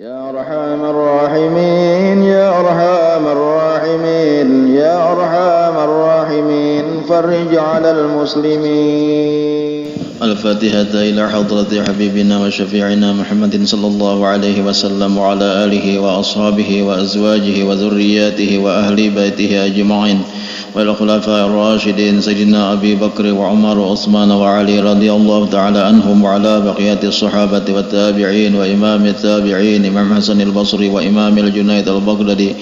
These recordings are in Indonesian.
يا أرحم الراحمين يا أرحم الراحمين يا أرحم الراحمين فرج على المسلمين. الفاتحة إلى حضرة حبيبنا وشفيعنا محمد صلى الله عليه وسلم وعلى آله وأصحابه وأزواجه وذرياته وأهل بيته أجمعين والخلفاء الراشدين سيدنا أبي بكر وعمر وعثمان وعلي رضي الله تعالى عنهم وعلى بقية الصحابة والتابعين وإمام التابعين إمام حسن البصري وإمام الجنيد البغدادي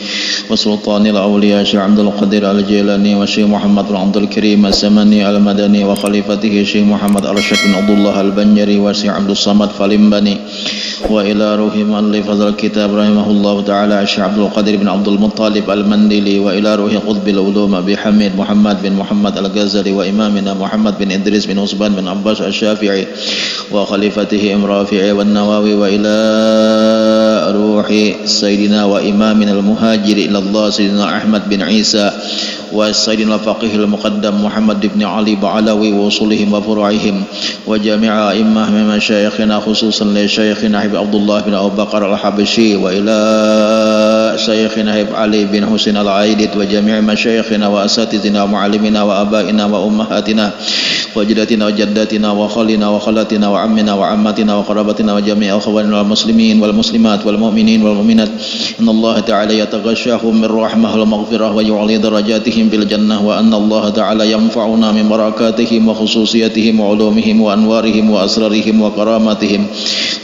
وسلطان الأولياء شيخ عبد القادر الجيلاني وشيخ محمد بن عبد الكريم السمني المدني وخليفته شيخ محمد الرشيد بن عبد الله البنجري وشيخ عبد الصمد فالمبني وإلى روح مؤلف هذا الكتاب رحمه الله تعالى الشيخ عبد القادر بن عبد المطلب المندلي وإلى روح قطب العلوم أبي حميد محمد بن محمد الغزالي وإمامنا محمد بن إدريس بن عثمان بن عباس الشافعي وخليفته رافع والنووي وإلى روح سيدنا وإمامنا المهاجر إلى الله سيدنا أحمد بن عيسى وسيدنا الفقيه المقدم محمد بن علي بعلوي ووصولهم وفروعهم وجميع أئمة من مشايخنا خصوصا لشيخنا حبيب عبد الله بن أبي بكر الحبشي وإلى شيخنا حبيب علي بن حسين العايدي وجميع مشايخنا وأساتذتنا ومعلمنا وآبائنا وأمهاتنا وجداتنا وجداتنا وخالنا وخالاتنا وعمنا وعماتنا وقرابتنا وجميع أخواننا المسلمين والمسلمات والمؤمنين والمؤمنات إن الله تعالى يتغشاهم من رحمه والمغفرة ويعلي درجاتهم بالجنة وأن الله تعالى ينفعنا من بركاتهم وخصوصياتهم وعلومهم وأنوارهم وأسرارهم وكراماتهم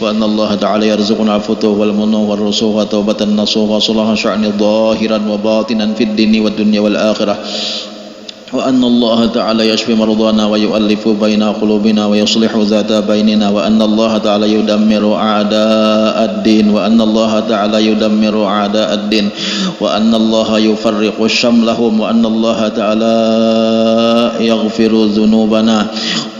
وأن الله تعالى يرزقنا الفتوح والمنوح والرسوخ وتوبة النصوح وصلاح شأن ظاهرا وباطنا في الدين والدنيا والآخرة وأن الله تعالى يشفي مرضانا ويؤلف بين قلوبنا ويصلح ذات بيننا وأن الله تعالى يدمر أعداء الدين وأن الله تعالى يدمر أعداء الدين وأن الله يفرق شملهم وأن الله تعالى يغفر ذنوبنا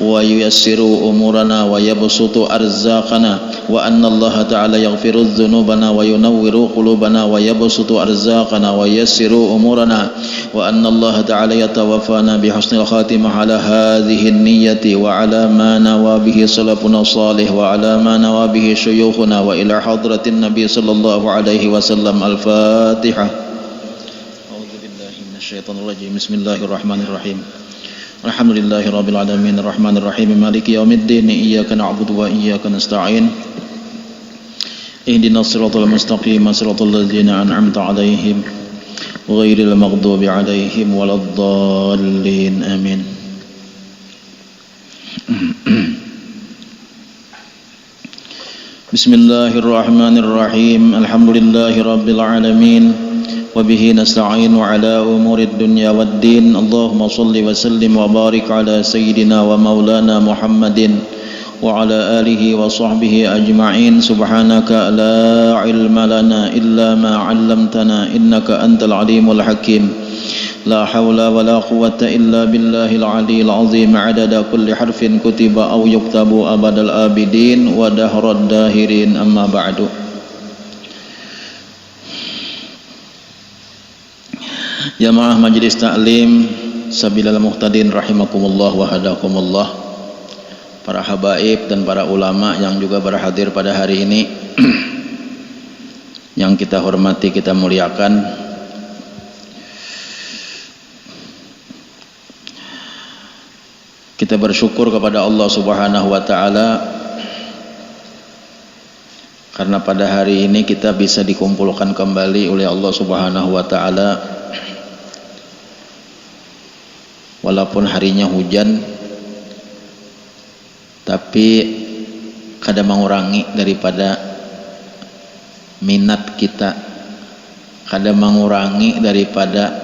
وييسر أمورنا ويبسط أرزاقنا وأن الله تعالى يغفر ذنوبنا وينور قلوبنا ويبسط أرزاقنا وييسر أمورنا وأن الله تعالى يتوفانا بحسن الخاتمة على هذه النية وعلى ما نوى به سلفنا الصالح وعلى ما نوى به شيوخنا وإلى حضرة النبي صلى الله عليه وسلم. الفاتحة. أعوذ بالله من الشيطان الرجيم. بسم الله الرحمن الرحيم. الحمد لله رب العالمين الرحمن الرحيم مالك يوم الدين إياك نعبد وإياك نستعين اهدنا الصراط المستقيم صراط الذين أنعمت عليهم غير المغضوب عليهم ولا الضالين آمين. بسم الله الرحمن الرحيم الحمد لله رب العالمين وبه نستعين على أمور الدنيا والدين. اللهم صل وسلم وبارك على سيدنا ومولانا محمد وعلى آله وصحبه أجمعين. سبحانك لا علم لنا إلا ما علمتنا إنك أنت العليم الحكيم. لا حول ولا قوة إلا بالله العلي العظيم عدد كل حرف كتب أو يكتب أبد الآبدين ودهر الداهرين. أما بعد. Jamaah Majelis Ta'lim Sabilal Muhtadin rahimakumullah wa hadakumullah, para habaib dan para ulama yang juga berhadir pada hari ini yang kita hormati, kita muliakan. Kita bersyukur kepada Allah Subhanahu wa taala karena pada hari ini kita bisa dikumpulkan kembali oleh Allah Subhanahu wa taala. Walaupun harinya hujan, tapi kadang mengurangi daripada minat kita, kadang mengurangi daripada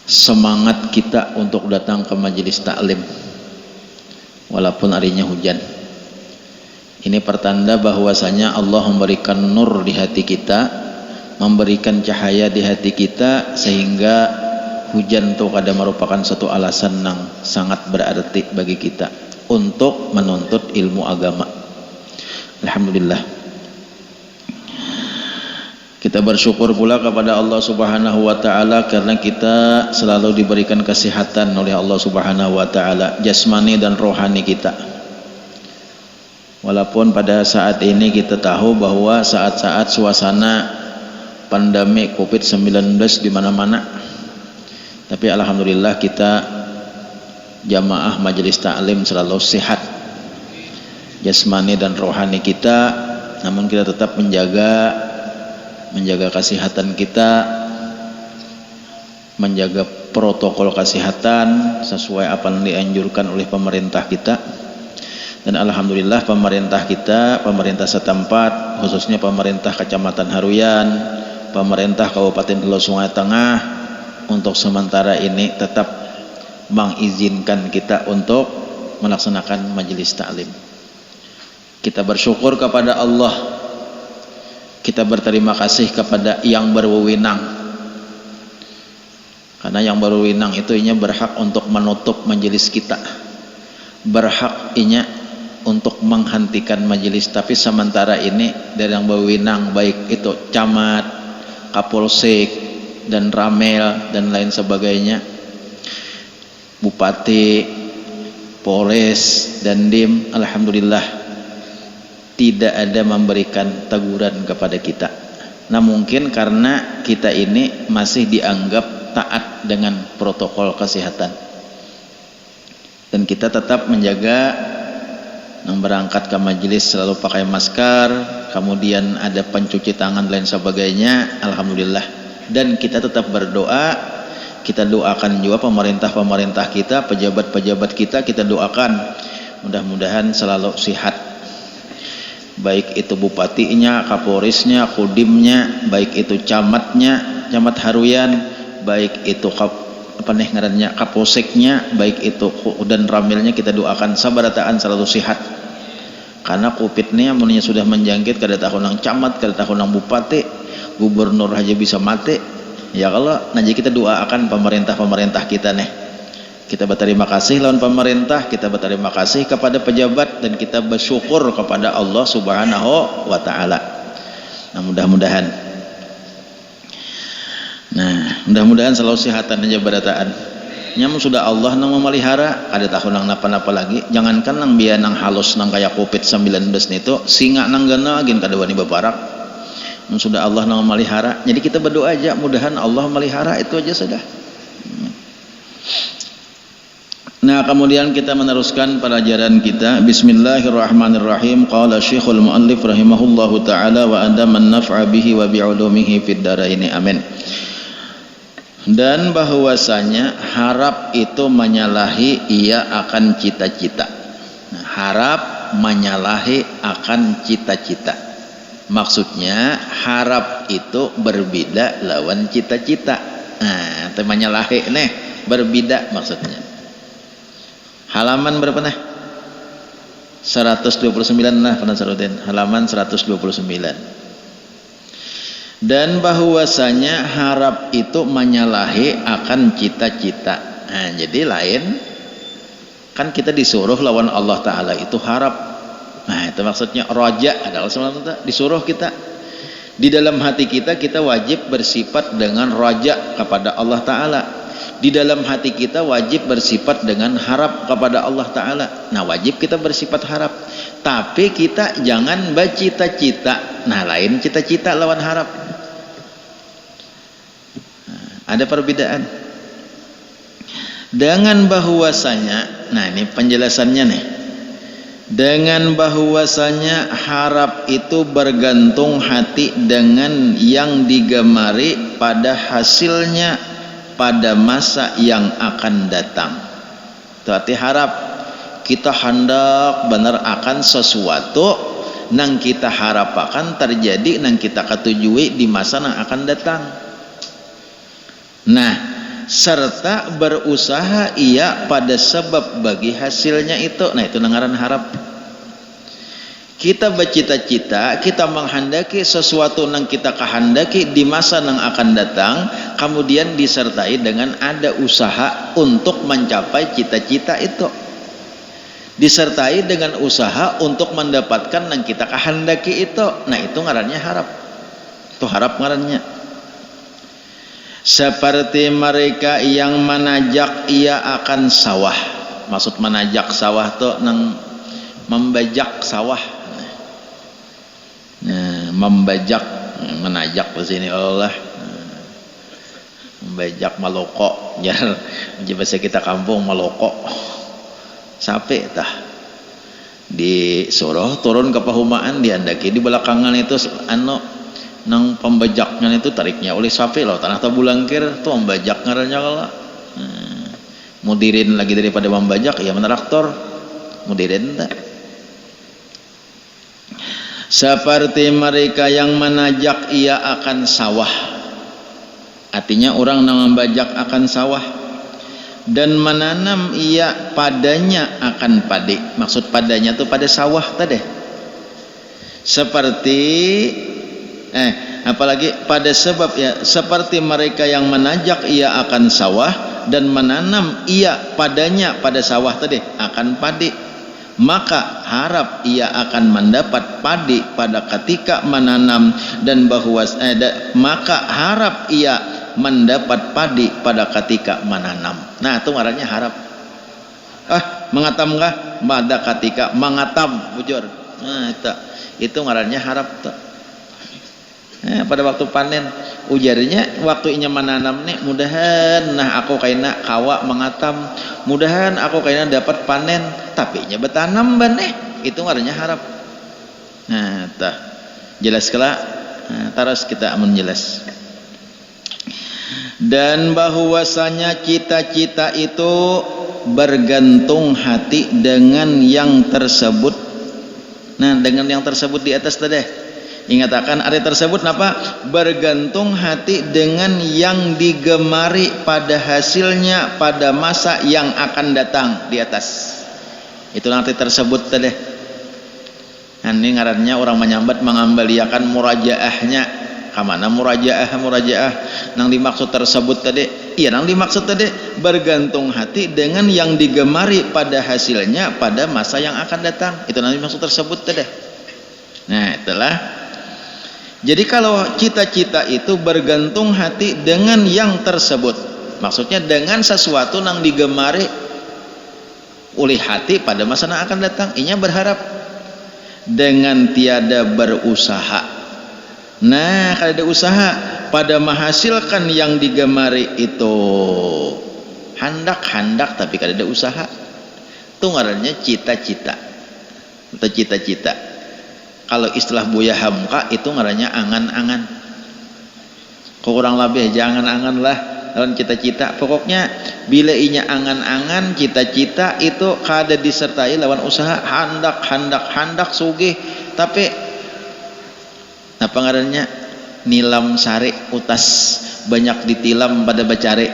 semangat kita untuk datang ke majelis taklim walaupun harinya hujan. Ini pertanda bahwasanya Allah memberikan nur di hati kita, memberikan cahaya di hati kita, sehingga hujan itu kadang merupakan satu alasan yang sangat berarti bagi kita untuk menuntut ilmu agama. Alhamdulillah. Kita bersyukur pula kepada Allah Subhanahu wa taala karena kita selalu diberikan kesehatan oleh Allah Subhanahu wa taala, jasmani dan rohani kita. Walaupun pada saat ini kita tahu bahwa saat-saat suasana pandemi COVID-19 di mana-mana, tapi alhamdulillah kita jamaah majelis taklim selalu sehat jasmani dan rohani kita, namun kita tetap menjaga kesehatan kita, menjaga protokol kesehatan sesuai apa yang dianjurkan oleh pemerintah kita. Dan alhamdulillah pemerintah kita, pemerintah setempat, khususnya pemerintah Kecamatan Haruyan, pemerintah Kabupaten Hulu Sungai Tengah, untuk sementara ini tetap mengizinkan kita untuk melaksanakan majelis taklim. Kita bersyukur kepada Allah, kita berterima kasih kepada yang berwenang, karena yang berwenang itu inya berhak untuk menutup majelis kita, berhak inya untuk menghentikan majelis. Tapi sementara ini dari yang berwenang, baik itu camat, kapolsek, dan ramel dan lain sebagainya, bupati, polres, dan dim, alhamdulillah tidak ada memberikan teguran kepada kita. Nah, mungkin karena kita ini masih dianggap taat dengan protokol kesehatan, dan kita tetap menjaga yang berangkat ke majelis selalu pakai masker, kemudian ada pencuci tangan dan lain sebagainya, alhamdulillah. Dan kita tetap berdoa, kita doakan juga pemerintah kita, pejabat kita doakan mudah-mudahan selalu sehat, baik itu bupatinya, kapolresnya, kodimnya, baik itu camatnya, camat Haruyan, baik itu kapolseknya, baik itu dan ramilnya, kita doakan sabarataan selalu sehat. Karena COVID ini amunnya sudah menjangkit kada tahun nang camat, kada tahun nang bupati, gubernur aja bisa mati. Ya kalau nanti kita doakan pemerintah kita nih. Kita berterima kasih lawan pemerintah, kita berterima kasih kepada pejabat, dan kita bersyukur kepada Allah Subhanahu wa taala. Nah, mudah-mudahan selalu sehatan aja berataan. Nyam sudah Allah nang memelihara, ada tahun nang napa-napa lagi. Jangankan nang biaya nang halus nang kayak COVID-19 itu, singa nang gana agin kada wani baparak. Sudah Allah nang memelihara. Jadi kita berdoa aja mudahan Allah melihara, itu aja sudah. Nah, kemudian kita meneruskan pelajaran kita. Bismillahirrahmanirrahim. Qala Syekhul Muallif rahimahullahu taala wa adaman naf'a bihi wa bi'ulumihi fid daraini. Amin. Dan bahwasanya harap itu menyalahi ia akan cita-cita. Nah, harap menyalahi akan cita-cita. Maksudnya harap itu berbeda lawan cita-cita. Nah, itu menyalahi nih, berbeda maksudnya. Halaman berapa nah? 129 lah Penasaruddin. Halaman 129. Dan bahwasanya harap itu menyalahi akan cita-cita. Nah, jadi lain kan kita disuruh lawan Allah Ta'ala itu harap. Nah, itu maksudnya roja adalah sebenarnya disuruh kita di dalam hati kita wajib bersifat dengan roja kepada Allah Ta'ala. Di dalam hati kita wajib bersifat dengan harap kepada Allah Ta'ala. Nah, wajib kita bersifat harap, tapi kita jangan bercita-cita. Nah, lain cita-cita lawan harap. Ada perbedaan. Dengan bahwasanya, nah ini penjelasannya nih. Dengan bahwasanya harap itu bergantung hati dengan yang digemari pada hasilnya pada masa yang akan datang. Berarti harap kita hendak benar akan sesuatu nang kita harapakan terjadi, nang kita ketujui di masa yang akan datang. Nah, serta berusaha ia pada sebab bagi hasilnya itu. Nah, itu ngaran harap. Kita bercita-cita, kita menghendaki sesuatu yang kita kehendaki di masa yang akan datang, kemudian disertai dengan ada usaha untuk mencapai cita-cita itu, disertai dengan usaha untuk mendapatkan yang kita kehendaki itu. Nah, itu ngarannya harap. Itu harap ngarannya. Seperti mereka yang menajak ia akan sawah. Maksud menajak sawah tuh nang membajak sawah. Nah, membajak, menajak di sini Allah. Membajak maloko, jar bahasa kita kampung maloko. Sape tah. Disuruh turun ke pahumaan diandaki di belakangan itu nang pembajaknya itu tariknya oleh sapi loh tanah tabulangkir tuh membajak ngarannya kalau mudirin lagi daripada membajak ya menraktor mudirin tak seperti mereka yang menajak ia akan sawah, artinya orang yang membajak akan sawah dan menanam ia padanya akan padi, maksud padanya tuh pada sawah tadi seperti apalagi pada sebab ya seperti mereka yang menajak ia akan sawah dan menanam ia padanya pada sawah tadi akan padi, maka harap ia akan mendapat padi pada ketika menanam dan bahwa maka harap ia mendapat padi pada ketika menanam. Nah itu ngarannya harap. Mengatam kah pada ketika mengatam bujur. Nah itu ngarannya harap tuh. Pada waktu panen ujarnya waktu inya menanam nih mudahan nah aku kaina kawa mengatam mudahan aku kaina dapat panen tapi nya betanam baneh itu ngarannya harap. Nah tah jelas kala taras kita amun jelas. Dan bahwasanya cita-cita itu bergantung hati dengan yang tersebut. Nah dengan yang tersebut di atas tadi ingatakan ada tersebut apa? Bergantung hati dengan yang digemari pada hasilnya pada masa yang akan datang di atas. Itu nanti tersebut tadi. Nah, ini ngarannya orang menyambat mengambaliakan murajaahnya. Kamana murajaah nang dimaksud tersebut tadi. Iya nang dimaksud tadi bergantung hati dengan yang digemari pada hasilnya pada masa yang akan datang. Itu nanti dimaksud tersebut tadi. Nah, itulah. Jadi kalau cita-cita itu bergantung hati dengan yang tersebut, maksudnya dengan sesuatu yang digemari oleh hati pada masa yang akan datang, inya berharap dengan tiada berusaha. Nah kalau ada usaha pada menghasilkan yang digemari itu handak tapi kalau ada usaha itu ngarannya cita-cita atau cita-cita. Kalau istilah Buya Hamka itu ngarannya angan-angan. Kurang lebih jangan angan lah dalam cita-cita. Pokoknya bila inya angan-angan cita-cita itu kada disertai lawan usaha handak sugih tapi apa ngarannya nilam sari utas banyak ditilam pada bacare.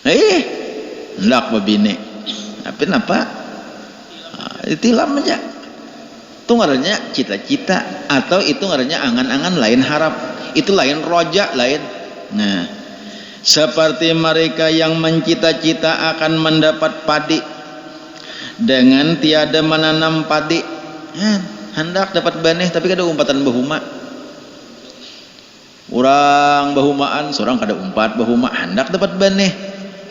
Hendak babine. Tapi kenapa? Ditilam aja itu ngarannya cita-cita atau itu ngarannya angan-angan lain harap itu lain roja lain. Nah seperti mereka yang mencita-cita akan mendapat padi dengan tiada menanam padi hendak dapat benih tapi kada umpatan bahuma orang bahumaan seorang kada umpat bahuma hendak dapat benih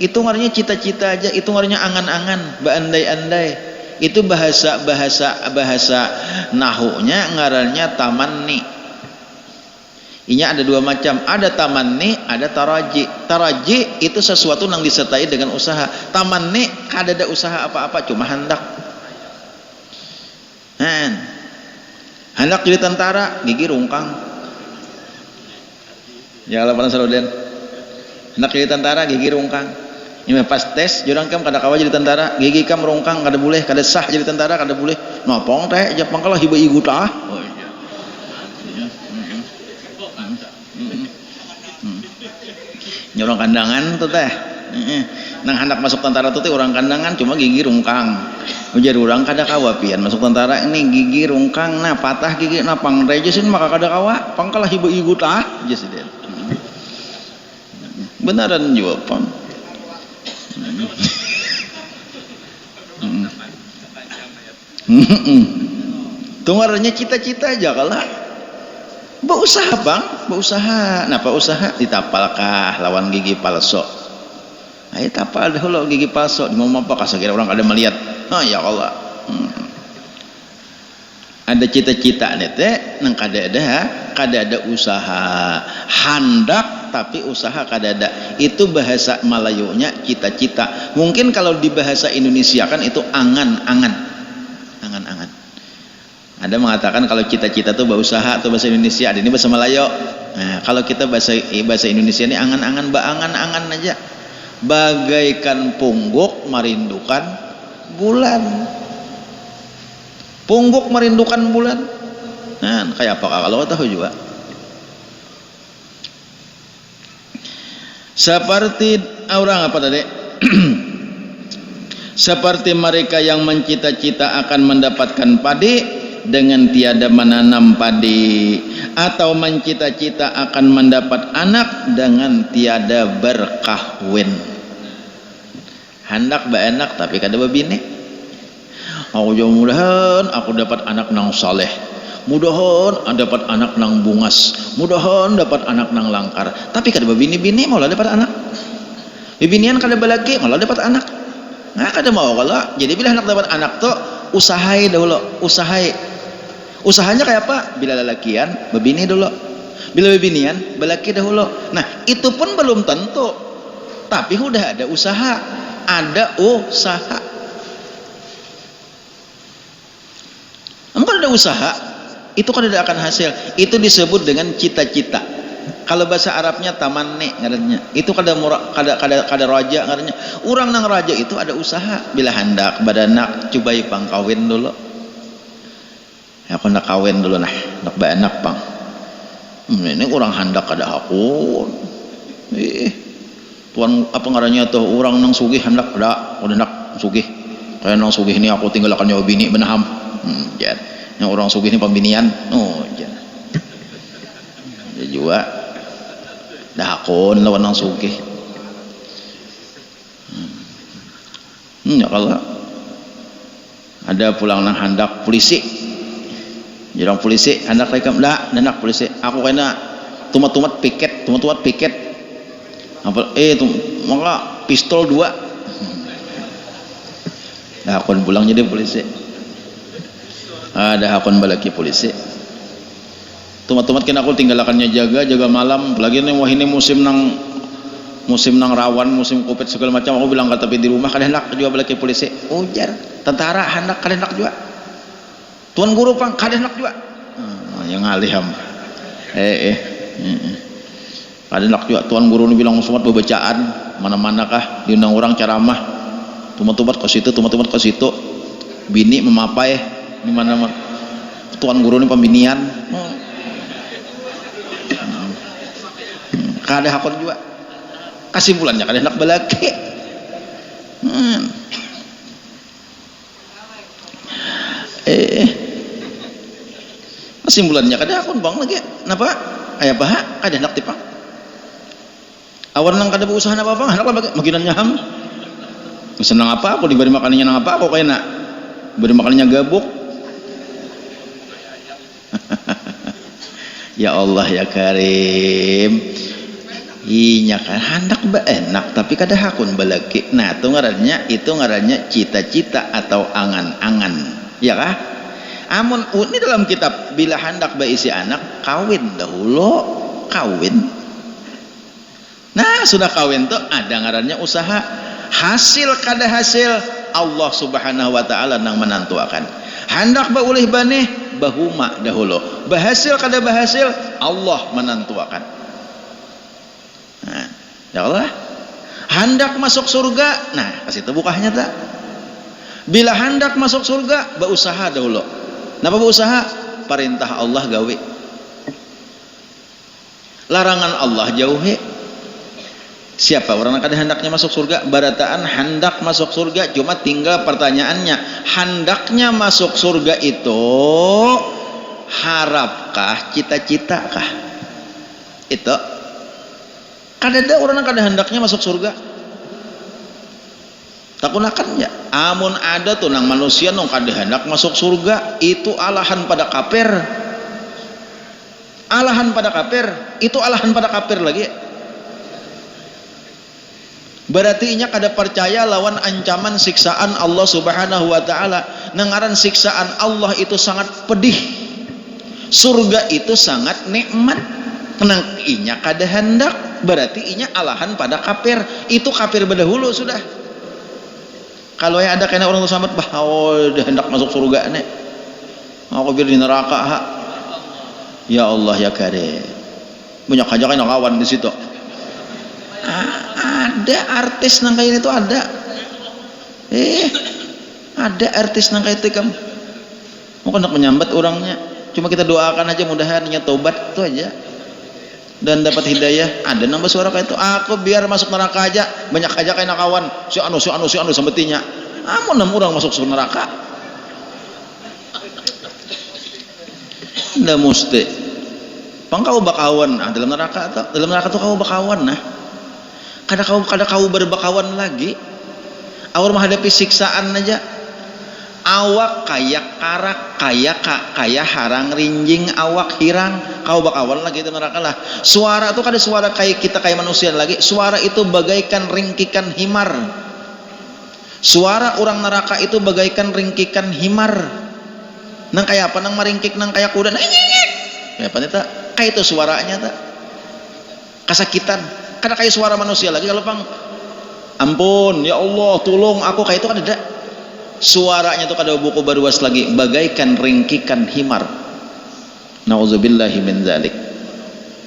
itu ngarannya cita-cita aja itu ngarannya angan-angan beandai-andai. Itu bahasa nahunya ngarannya tamanni. Inya ada dua macam, ada tamanni, ada taraji. Taraji itu sesuatu yang disertai dengan usaha. Tamanni kada ada usaha apa-apa, cuma hendak. Hendak jadi tentara, gigi rungkang. Ya Allah panas saludan. Hendak jadi tentara, gigi rungkang. Ini pas tes jurang kam kada kawa jadi tentara gigi kam rongkang kada boleh kada sah jadi tentara kada boleh nopong teh japang kalah hiba igu tah nyorong kandangan tuh teh nang hendak masuk tentara tuh teh orang kandangan cuma gigi rongkang ujar orang kada kawa pian masuk tentara ini gigi rongkang nah patah gigi nah pang rejesin maka kada kawa pangkalah hiba igu tah jesiden benaran jawaban. Tungarnya cita-cita aja kalah berusaha bang berusaha napa usaha ditapalkah lawan gigi palsu Ayo tapal dahulu gigi palsu mau apa kira orang kada melihat. Ya Allah. Ada cita-cita teh nang kada ada usaha. Handak tapi usaha kada ada. Itu bahasa Melayunya cita-cita. Mungkin kalau di bahasa Indonesia kan itu angan-angan. Angan-angan. Ada mengatakan kalau cita-cita itu berusaha atau bahasa Indonesia. Ada ini bahasa Melayu. Nah, kalau kita bahasa Indonesia ini angan-angan, angan-angan aja. Bagaikan pungguk merindukan bulan. Pungguk merindukan bulan. Nah, kayak apa kalau tahu juga. Seperti orang apa tadi? Seperti mereka yang mencita-cita akan mendapatkan padi dengan tiada menanam padi, atau mencita-cita akan mendapat anak dengan tiada berkahwin. Hendak enak tapi kada babine. Aku jauh mudahan aku dapat anak nang saleh, mudahan dapat anak nang bungas, mudahan dapat anak nang langkar, tapi kada babini-bini malah dapat anak. Bibinian kada balaki malah dapat anak. Nah kada mau kalau jadi bila hendak dapat anak tuh usahai dahulu, usahai. Usahanya kayak apa? Bila lalakian babini dulu, bila babinian balaki dahulu. Nah itu pun belum tentu, tapi udah ada usaha. Ada usaha. Empal ada usaha, itu kan tidak akan hasil. Itu disebut dengan cita-cita. Kalau bahasa Arabnya tamanni ngarannya. Itu kada raja ngarannya. Urang nang raja itu ada usaha. Bila hendak badanak cobai pangkawin dulu. Ya aku nak kawin dulu nah, nak banak pang. Ini orang hendak kada hakun. Tuan apa ngarannya tuh orang nang sugih hendak ada udah nak sugih kayak nang sugih ini aku tinggalkan nyawa bini benaham yang orang sugih ini pembinian ya juga dah akun lawan nang sugih ya kalau ada pulang nang hendak polisi jirang polisi hendak rekam dah hendak polisi aku kena tumat-tumat piket apa tuh maka pistol 2 dah akun pulang jadi polisi ada akun balaki polisi tumat-tumat kena aku tinggalkannya jaga malam apalagi nih wah ini musim nang rawan musim covid segala macam aku bilang tapi di rumah kada hendak juga balaki polisi ujar tentara hendak kada hendak juga tuan guru pang kada hendak juga yang aliham ada nak juga tuan guru ni bilang semua pembacaan mana-mana kah diundang orang ceramah tumat-tumat ke situ bini memapai di mana tuan guru ni pembinian kada hakon juga kesimpulannya kada nak balaki kesimpulannya kada hakon bang lagi kenapa ayah bah kada nak tipang awan nang kada berusaha apa-apa hendak maginan nyaham senang apa aku diberi makanannya nang apa aku kena beri makanannya gabuk ya Allah ya Karim inya kan hendak enak tapi kada hakun balaki nah itu ngarannya cita-cita atau angan-angan ya kah amun ini dalam kitab bila hendak berisi anak kawin dahulu kawin. Nah sudah kawin tuh ada ngarannya usaha hasil kada hasil Allah subhanahu wa ta'ala nang menantuakan hendak baulih baneh bahuma dahulu bahasil kada bahasil Allah menantuakan nah ya Allah hendak masuk surga nah kasih itu bukahnya tak bila hendak masuk surga berusaha dahulu napa berusaha perintah Allah gawe larangan Allah jauhi. Siapa orang yang hendaknya masuk surga? Barataan hendak masuk surga, cuma tinggal pertanyaannya, hendaknya masuk surga itu harapkah, cita-citakah? Itu kada ada orang yang hendaknya masuk surga. Takunakan ya. Amun ada tuh nang manusia nong kada hendak masuk surga, itu alahan pada kafir. Alahan pada kafir, itu alahan pada kafir lagi. Berarti inya kada percaya lawan ancaman siksaan Allah Subhanahu wa taala. Nengaran siksaan Allah itu sangat pedih, surga itu sangat nikmat. Nang inya kada hendak, berarti inya alahan pada kafir. Itu kafir berdahulu sudah. Kalau ya ada kena orang selamat, udah hendak masuk surga nih, aku biar di neraka ha. Ya Allah ya Karim, banyak aja kan lawan di situ. Ada artis nang kayak itu ada. Ada artis nang kayak itu kamu. Mau hendak menyambat orangnya. Cuma kita doakan aja mudahan nya tobat itu aja. Dan dapat hidayah. Ada nambah suara kayak itu. Aku biar masuk neraka aja. Banyak aja kayak kawan. Si anu sembetinya. Mau 6 orang masuk neraka. Nggak mesti. Kau bakawan dalam neraka tuh kau bakawan nah. Kada kau berbakawan lagi. Awal menghadapi siksaan aja. Awak kayak karak, kayak harang rinjing, awak hirang. Kau bakawan lagi itu neraka lah. Suara tuh kada suara kayak kita kayak manusia lagi. Suara itu bagaikan ringkikan himar. Suara orang neraka itu bagaikan ringkikan himar. Nang kayak apa? Nang maringkik, nang kayak kuda. Kayak apa nih tak? Kayak itu suaranya tak? Kesakitan. Karena kayak suara manusia lagi. Kalau pang, ampun, ya Allah, tolong aku kayak itu kan ada. Suaranya tuh kada buku baruas lagi, bagaikan ringkikan himar. Nauzubillahi min dzalik.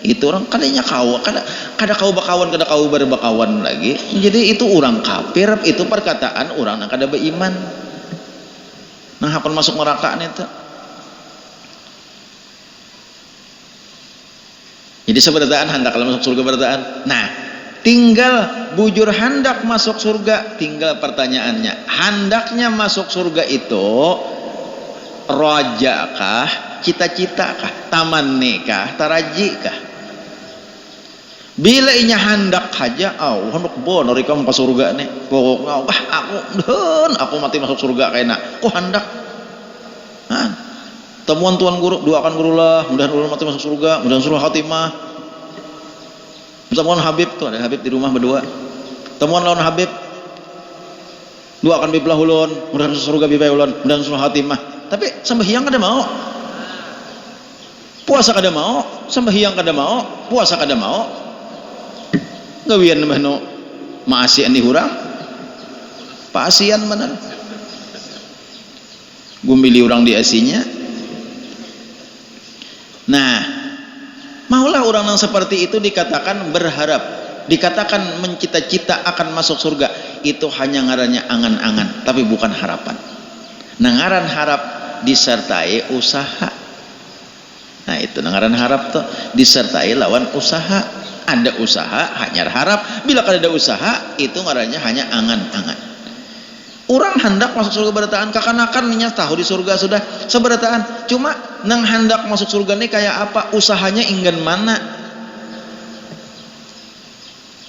Itu orang kadanya kada kau bakawan, kada kau berbakawan lagi. Jadi itu orang kafir, itu perkataan orang yang kada beriman. Nah, hapan masuk neraka nih tuh. Jadi seberataan hendak kalau masuk surga berataan. Nah, tinggal bujur hendak masuk surga, tinggal pertanyaannya, hendaknya masuk surga itu roja kah, cita-cita kah, taman nikah, taraji kah? Bila inya hendak aja, hendak bener kamu ke surga nih, pokoknya aku mati masuk surga kayaknya, kok hendak? Temuan tuan guru, doakan guru lah, mudah-mudahan mati masuk surga, mudah-mudahan surga khatimah. Temuan Habib tuh, ada Habib di rumah berdua. Temuan lawan Habib, doakan biblah ulun, mudah-mudahan masuk surga biblah ulun, mudah-mudahan surga khatimah. Tapi sembahyang kada mau, puasa kada mau, sembahyang kada mau, puasa kada mau. Gawian mano maasian di hurang, paasian bener. Gumili orang di asinya. Nah, maulah orang yang seperti itu dikatakan berharap, dikatakan mencita-cita akan masuk surga. Itu hanya ngarannya angan-angan, tapi bukan harapan. Nah, ngaran harap disertai usaha. Nah, itu ngaran harap tuh disertai lawan usaha. Ada usaha hanya harap, bila kada ada usaha itu ngarannya hanya angan-angan. Orang hendak masuk surga berataan, kakanakan nya tahu di surga sudah seberataan. Cuma nang hendak masuk surga ini kayak apa? Usahanya ingin mana?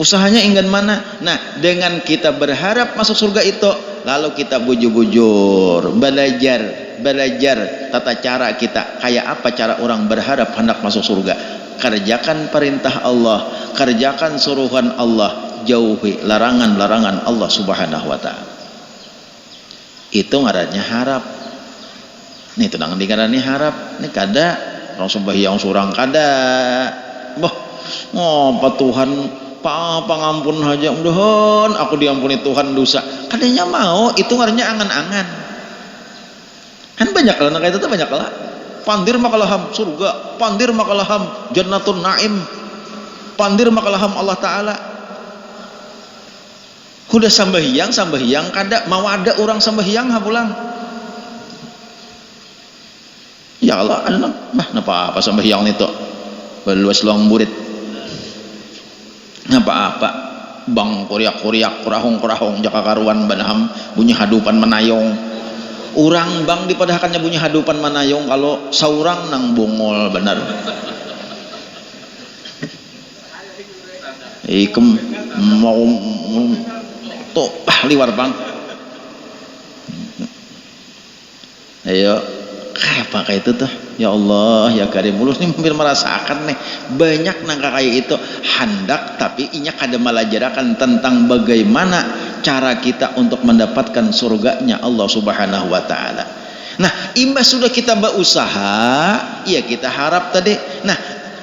Usahanya ingin mana? Nah, dengan kita berharap masuk surga itu, lalu kita bujur-bujur, belajar tata cara kita. Kayak apa cara orang berharap hendak masuk surga? Kerjakan perintah Allah, kerjakan suruhan Allah, jauhi larangan-larangan Allah Subhanahu wa taala. Itu ngarannya harap. Nih itu nang dikarani harap. Nih kada orang sembahyang surang kada. Apa Tuhan pangampun aja, mudahan aku diampuni Tuhan dosa. Kadanya mau, itu ngarannya angan-angan. Kan banyak lah nang itu tuh banyak lah. Pandir makalaham surga, pandir makalaham jannatun naim, pandir makalaham Allah Ta'ala. Kuda sambahyang kada mau ada orang sambahyang pulang. Ya Allah, ada napa apa sambahyang itu beluas long burit. Napa-apa bang kuriak-kuriak kurahong jaka karuan banaham bunyi hadupan menayong. Urang bang dipadahakannya bunyi hadupan manayong kalau saurang nang bongol benar. Ikem mau to liwar bang. Ayo Apa kayak itu tuh? Ya Allah, ya Karim, mulus nih hampir merasakan nih banyak nangka kayak itu hendak, tapi inya kada malajarakan tentang bagaimana cara kita untuk mendapatkan surganya Allah Subhanahu wa taala. Nah, imbas sudah kita berusaha, ya kita harap tadi. Nah,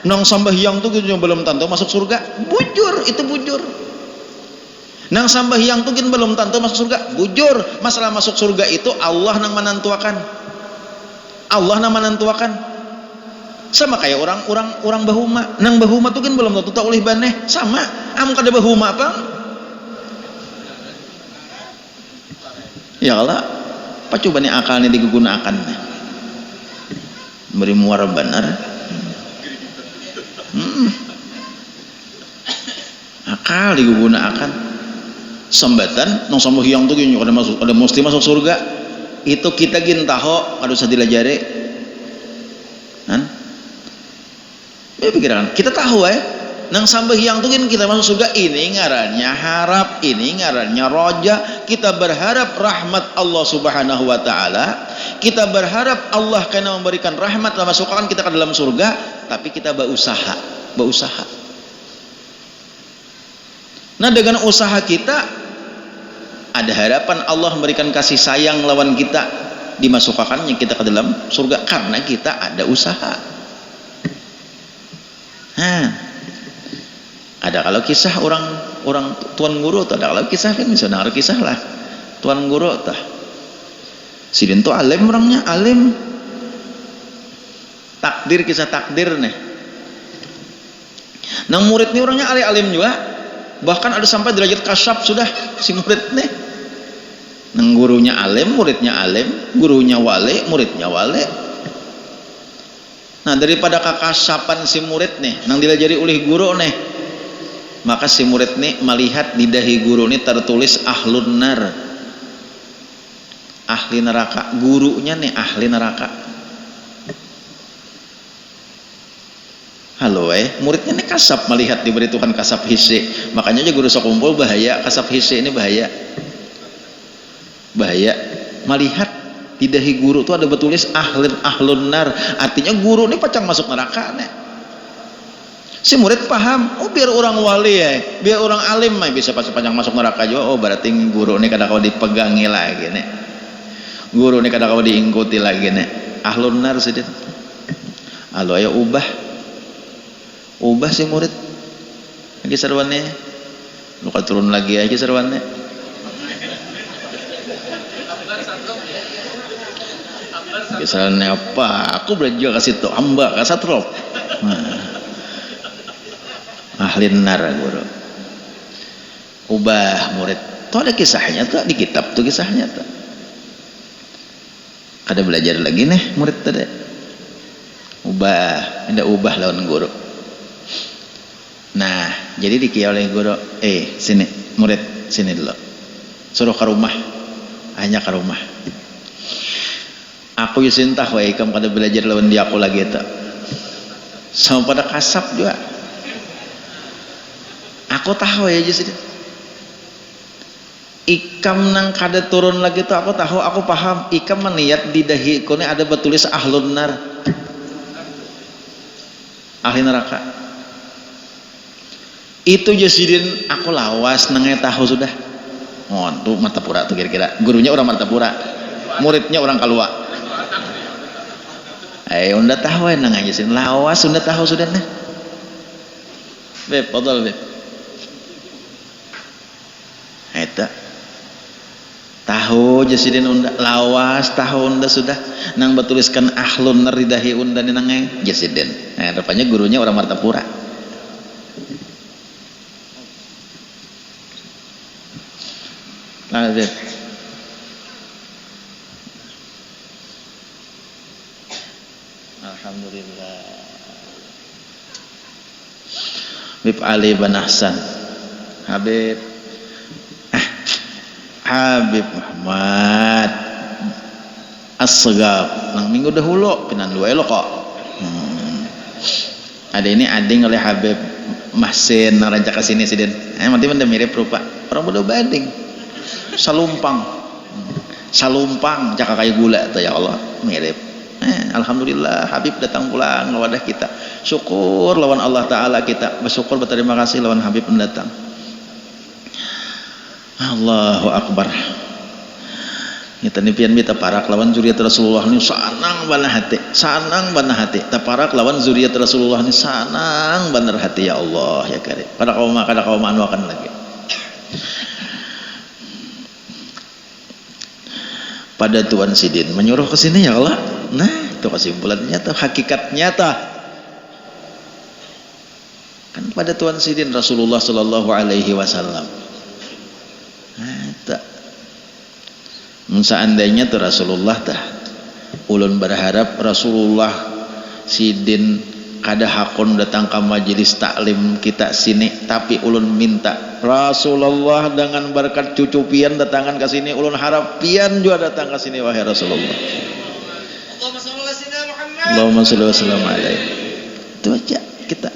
nang sambahyang tuh gitu belum tentu masuk surga, bujur, itu bujur. Nang sambahyang tuh belum tentu masuk surga, bujur. Masalah masuk surga itu Allah nang menentukan. Allah nang menentukan. Sama kayak orang bahuma. Nang bahuma tuh kan belum tentu tak oleh baneh. Sama. Am kada bahuma apa? Ya Allah, pacu bani akalnya digunakan. Beri muara benar. Akal digunakan. Sambatan nang sambahyang tuh gini ada mesti masuk surga. Itu kita gin taho harus dilajari kan pikiran kita tahu nang sambahyang tuh gin kita masuk surga, ini ngarannya harap, ini ngarannya roja. Kita berharap rahmat Allah Subhanahu wa taala, kita berharap Allah kena memberikan rahmat dan masukkan kita ke dalam surga, tapi kita berusaha. Nah, dengan usaha kita ada harapan Allah memberikan kasih sayang lawan kita, dimasukkannya kita ke dalam surga karena kita ada usaha. Ada kalau kisah orang tuan guru, ada kalau kisah kan bisa dengar kisah lah tuan guru tah. Sidin tuh alim, orangnya alim. Takdir, kisah takdir nih. Nah, murid nih orangnya alim juga. Bahkan ada sampai derajat kasyaf sudah si murid nih. Nang gurunya alim, muridnya alim, gurunya wali, muridnya wali. Nah, daripada kakasyapan si murid nih, nang dilajari oleh guru nih, maka si murid nih melihat di dahi guru nih tertulis ahlun nar, ahli neraka. Gurunya nih ahli neraka. Halo muridnya ini kasap melihat diberi Tuhan kasap hisi. Makanya aja guru sekumpul bahaya, kasap hisi ini bahaya melihat di dahi guru tuh ada betulis ahlun nar, artinya guru ini pacang masuk neraka nih. Si murid paham, oh biar orang wali biar orang alim bisa pacang masuk neraka juga. Oh berarti guru ini kadang kau dipegangi lagi nih, guru ini kadang kau diingkuti lagi nih. Ahlun nar sedih. Halo ayo ubah si murid lagi sarwannya, lu kan turun lagi aja sarwannya. Kisahnya apa? Aku belajar kasih tuh hamba kasatrop. Ahli nar guru. Ubah murid. Tuh ada kisahnya tuh di kitab tuh kisahnya tuh. Kada belajar lagi nih murid tadi. Ubah lawan guru. Nah, jadi dikiai oleh guru, sini murid, sini dulu. Suruh ke rumah. Hanya ke rumah. Aku yusin tahu kamu kada belajar lawan dia aku lagi itu. Sama pada kasap juga. Aku tahu jadi. Ikam nang kada turun lagi tuh aku tahu, aku paham. Ikam meniat di dahi kone ada betulis ahlun nar. Ahli neraka. Itu jasidin aku lawas nengai tahu sudah. Oh, tuh Martapura tuh kira-kira. Gurunya orang Martapura, muridnya orang Kalua. Udah tahu nengai jasidin lawas udah tahu sudah nah. Beb, podol beb. Eta. Tahu jasidin unda lawas tahu unda sudah nang betuliskan ahlun nar ridahi unda nengai jasidin. Nah, rupanya gurunya orang Martapura. Lanjut. Alhamdulillah. Habib Ali bin Ahsan. Habib Muhammad As-Segaf nang minggu dahulu pinan dua lo kok. Ada ini ading oleh Habib Mahsin nang rancak kesini sidin. Mati benda mirip rupa orang bodoh bading. Salumpang cakak kayak gula tuh ya Allah mirip. Alhamdulillah Habib datang pulang ke wadah kita. Syukur lawan Allah Ta'ala kita. Bersyukur berterima kasih lawan Habib mendatang. Allahu Akbar. Kita nipian bita parak lawan zuriat Rasulullah ini sanang banah hati. Ta parak lawan zuriat Rasulullah ini sanang bener hati ya Allah ya karim. Kada kau manuakan lagi. Pada Tuan Sidin menyuruh ke sini ya Allah. Nah, itu kesimpulannya tuh hakikat nyata. Kan pada Tuan Sidin Rasulullah sallallahu alaihi wasallam. Nah, seandainya tuh Rasulullah tah ulun berharap Rasulullah Sidin kada hakun datang ke majelis taklim kita sini, tapi ulun minta Rasulullah dengan berkat cucu pian datangan ke sini, ulun harap pian juga datang ke sini wahai Rasulullah. Allahumma shalli wa sallam alaihi. Itu aja kita.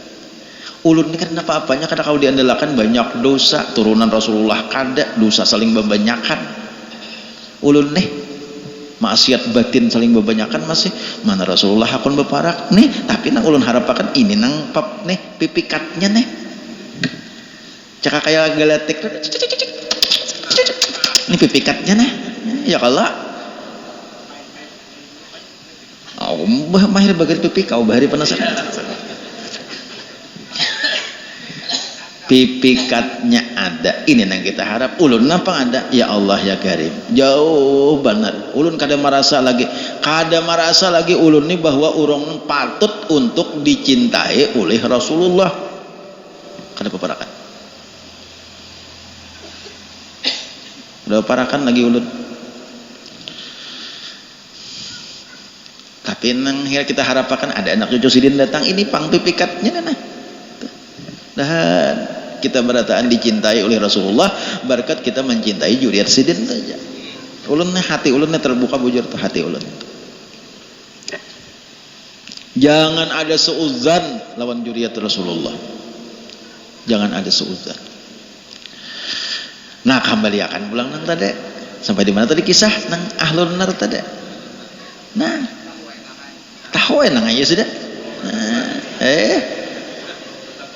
Ulun ini kan apa-apanya kada kau diandalkan banyak dosa turunan Rasulullah, kada dosa saling membanyakan. Ulun nih maksiat batin saling membanyakan masih mana Rasulullah hakun beparak nih, tapi nang ulun harapakan ini nang pap nih pipikatnya nih cakap kayak galatik ini pipikatnya nih ya kalau mahir bagai pipik kau bahari penasaran pipikatnya ada, ini yang kita harap. Ulun napa ada ya Allah ya Karim jauh benar ulun kada merasa lagi ulun ini bahwa urang patut untuk dicintai oleh Rasulullah kada paparakan udah parakan lagi ulun, tapi nang kita harapkan ada anak cucu Sidin datang ini pang pipikatnya nah dan kita berataan dicintai oleh Rasulullah berkat kita mencintai juriat Sidin saja. Ulunnya hati ulunnya terbuka bujur tuh hati ulun. Jangan ada seuzan lawan juriat Rasulullah. Jangan ada seuzan. Nah kembali akan pulang nang tadi. Sampai di mana tadi kisah nang ahlun nar tadi. Nah tahu nang aja sudah.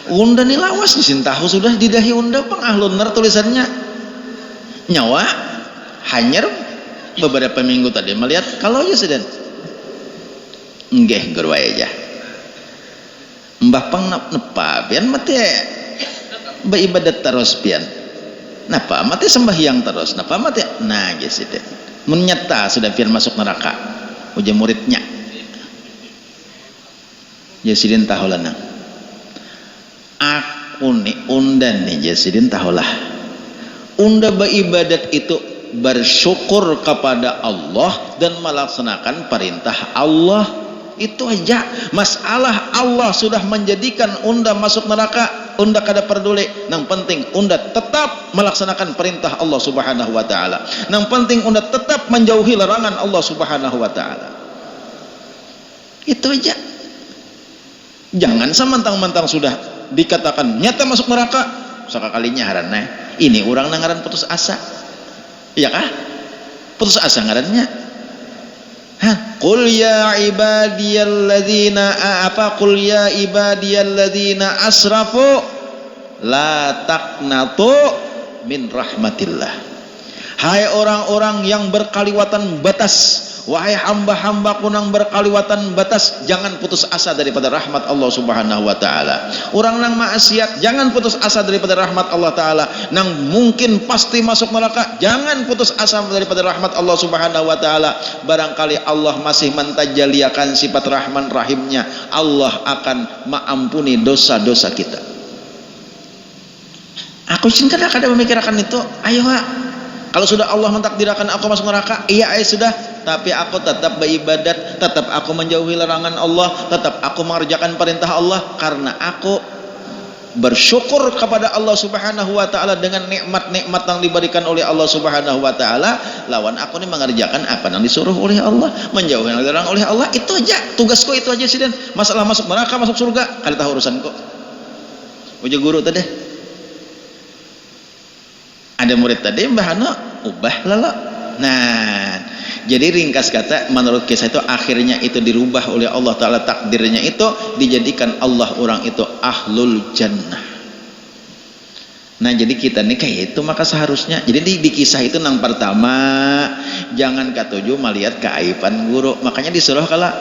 Unda nih lawas di sintahu sudah didahi unda pang ahlun nar tulisannya nyawa hanyar beberapa minggu tadi melihat kalau ya sedang nggih gerway aja mbah pang nepa pian mati beribadat terus pian napa mati sembahyang terus napa mati nah guys itu menyata sudah pian masuk neraka uji muridnya Jasidin tahulana aku nih undan nih Jasidin tahulah unda beribadat itu bersyukur kepada Allah dan melaksanakan perintah Allah itu aja. Masalah Allah sudah menjadikan unda masuk neraka unda kada peduli, yang penting unda tetap melaksanakan perintah Allah subhanahu wa ta'ala, yang penting unda tetap menjauhi larangan Allah subhanahu wa ta'ala, itu aja. Jangan semantang-mantang sudah dikatakan nyata masuk neraka sekalinya harana ini orang nangaran putus asa iya kah putus asa ngarannya qul ya ibadiyalladzina asrafu la taqnatu min rahmatillah. Hai orang-orang yang berkaliwatan batas, wahai hamba-hambaku yang berkaliwatan batas, jangan putus asa daripada rahmat Allah subhanahu wa ta'ala. Orang nang maksiat jangan putus asa daripada rahmat Allah ta'ala. Nang mungkin pasti masuk neraka jangan putus asa daripada rahmat Allah subhanahu wa ta'ala. Barangkali Allah masih mentajaliakan sifat rahman rahimnya, Allah akan mengampuni dosa-dosa kita. Aku kadang-kadang memikirkan itu. Ayo kalau sudah Allah mentakdirkan aku masuk neraka, iya sudah, tapi aku tetap beribadat, tetap aku menjauhi larangan Allah, tetap aku mengerjakan perintah Allah karena aku bersyukur kepada Allah subhanahu wa ta'ala dengan nikmat-nikmat yang diberikan oleh Allah subhanahu wa ta'ala. Lawan aku ini mengerjakan apa yang disuruh oleh Allah, menjauhi yang dilarang oleh Allah. Itu aja tugasku, itu aja sih. Dan masalah masuk neraka masuk surga kada tahu urusanku. Uji guru tadi ada murid tadi mbah ubah lala. Nah jadi ringkas kata menurut kisah itu akhirnya itu dirubah oleh Allah Ta'ala, takdirnya itu dijadikan Allah orang itu ahlul jannah. Nah jadi kita nih kayak itu, maka seharusnya jadi di kisah itu nang pertama jangan katuju melihat keaiban guru, makanya disuruh kala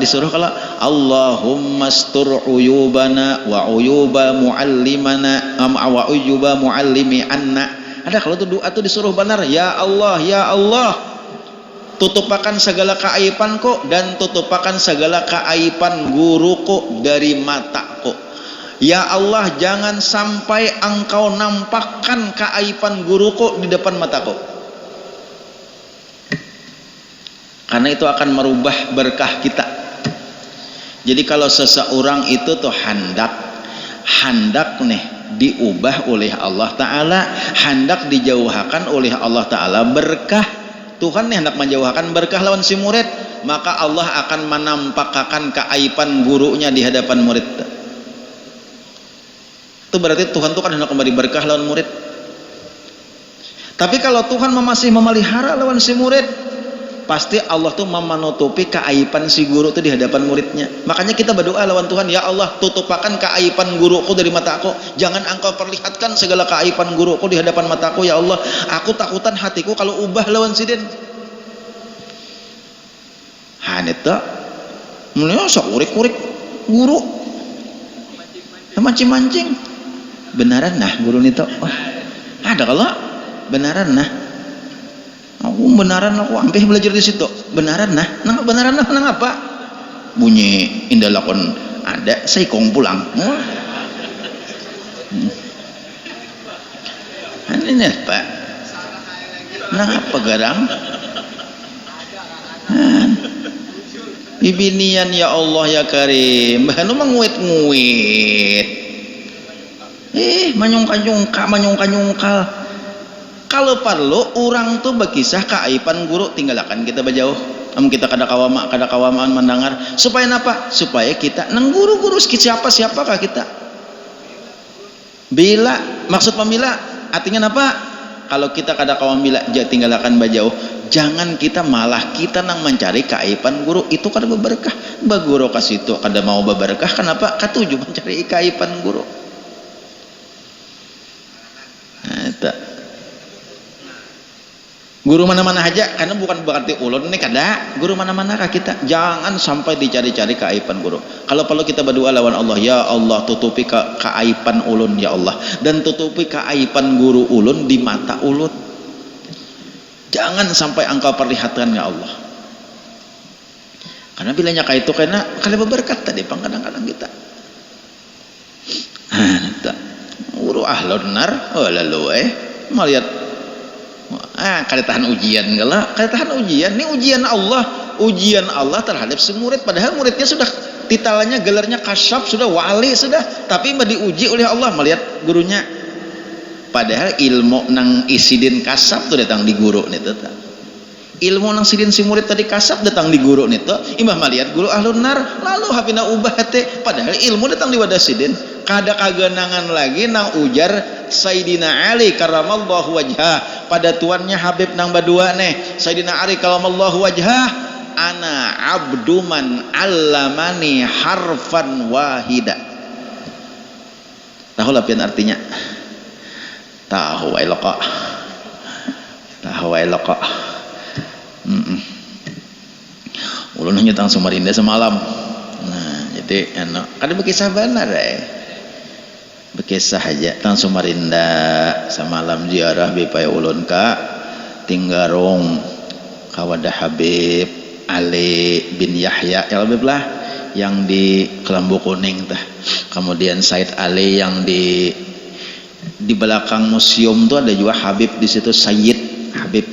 Allahumma astur uyubana wa uyuba muallimana wa uyuba muallimi anna. Ada kalau tuh doa tuh disuruh benar, ya Allah tutupakan segala keaibanku dan tutupakan segala keaiban guruku dari mataku. Ya Allah, jangan sampai engkau nampakkan keaiban guruku di depan mataku, karena itu akan merubah berkah kita. Jadi kalau seseorang itu tuh hendak nih diubah oleh Allah Ta'ala, hendak dijauhkan oleh Allah Ta'ala berkah, Tuhan nih hendak menjauhkan berkah lawan si murid, maka Allah akan menampakkan keaiban gurunya di hadapan murid. Itu berarti Tuhan tuh kan hendak memberi berkah lawan murid. Tapi kalau Tuhan masih memelihara lawan si murid, pasti Allah tuh menutupi keaiban si guru itu di hadapan muridnya. Makanya kita berdoa lawan Tuhan, ya Allah tutupakan keaiban guruku dari mataku, jangan engkau perlihatkan segala keaiban guruku di hadapan mataku ya Allah. Aku takutan hatiku kalau ubah lawan sidin. Haneta mulai sok urik-urik guru mancing-mancing benaran nah guru nito. Wah ada kalau benaran nah aku hampir belajar di situ benaran nah nang apa bunyi indah lakon ada saya kong pulang ini apa nang apa garang bibinian ya Allah ya Karim bahkan menguit-nguit manyungka. Kalau perlu orang tuh berkisah keaiban guru tinggalkan kita berjauh, kita kada kawamaan mendengar supaya apa? Supaya kita nang guru-guru siapakah kita bila maksud pembila artinya apa? Kalau kita kada kawan bila tinggalkan berjauh, jangan kita malah kita nang mencari keaiban guru itu kada berberkah. Baguru kasih itu kada mau berberkah, kenapa? Katuju mencari keaiban guru. Guru mana-mana aja, karena bukan berarti ulun ini kada guru mana-mana kah kita, jangan sampai dicari-cari keaiban guru. Kalau perlu kita berdoa lawan Allah, ya Allah tutupi keaiban ulun ya Allah, dan tutupi keaiban guru ulun di mata ulun, jangan sampai engkau perlihatkan ya Allah. Karena bilanya kayak itu karena kalian berberkat tadi kadang-kadang kita guru ahlun nar lalu melihat kada tahan ujian kada tahan ujian. Ini ujian Allah terhadap si murid, padahal muridnya sudah titalannya gelarnya kasyaf, sudah wali sudah, tapi diuji oleh Allah melihat gurunya, padahal ilmu nang isidin kasab tuh datang di guru nih tuh. Ilmu nang sidin si murid tadi kasab datang di guru nih tuh, imah melihat guru ahlun nar lalu hapina ubah hati, padahal ilmu datang di wadah sidin. Kada kagenangan lagi nang ujar Sayyidina Ali karamallahu wajhah pada tuannya Habib nang badua nih, Sayyidina Ali karamallahu wajhah, ana abdu man allamani harfan wahida. Tahu lapian artinya? Tahu wae loko. Ulun nyutang Samarinda semalam. Nah, jadi kada berkisah benar berkisah aja tang Samarinda semalam ziarah bipaya ulun ka Tinggarong kawadah Habib Ali bin Yahya Habib lah yang di Kelambu Kuning tah. Kemudian Said Ali yang di belakang museum tuh ada juga Habib di situ, Sayyid Habib.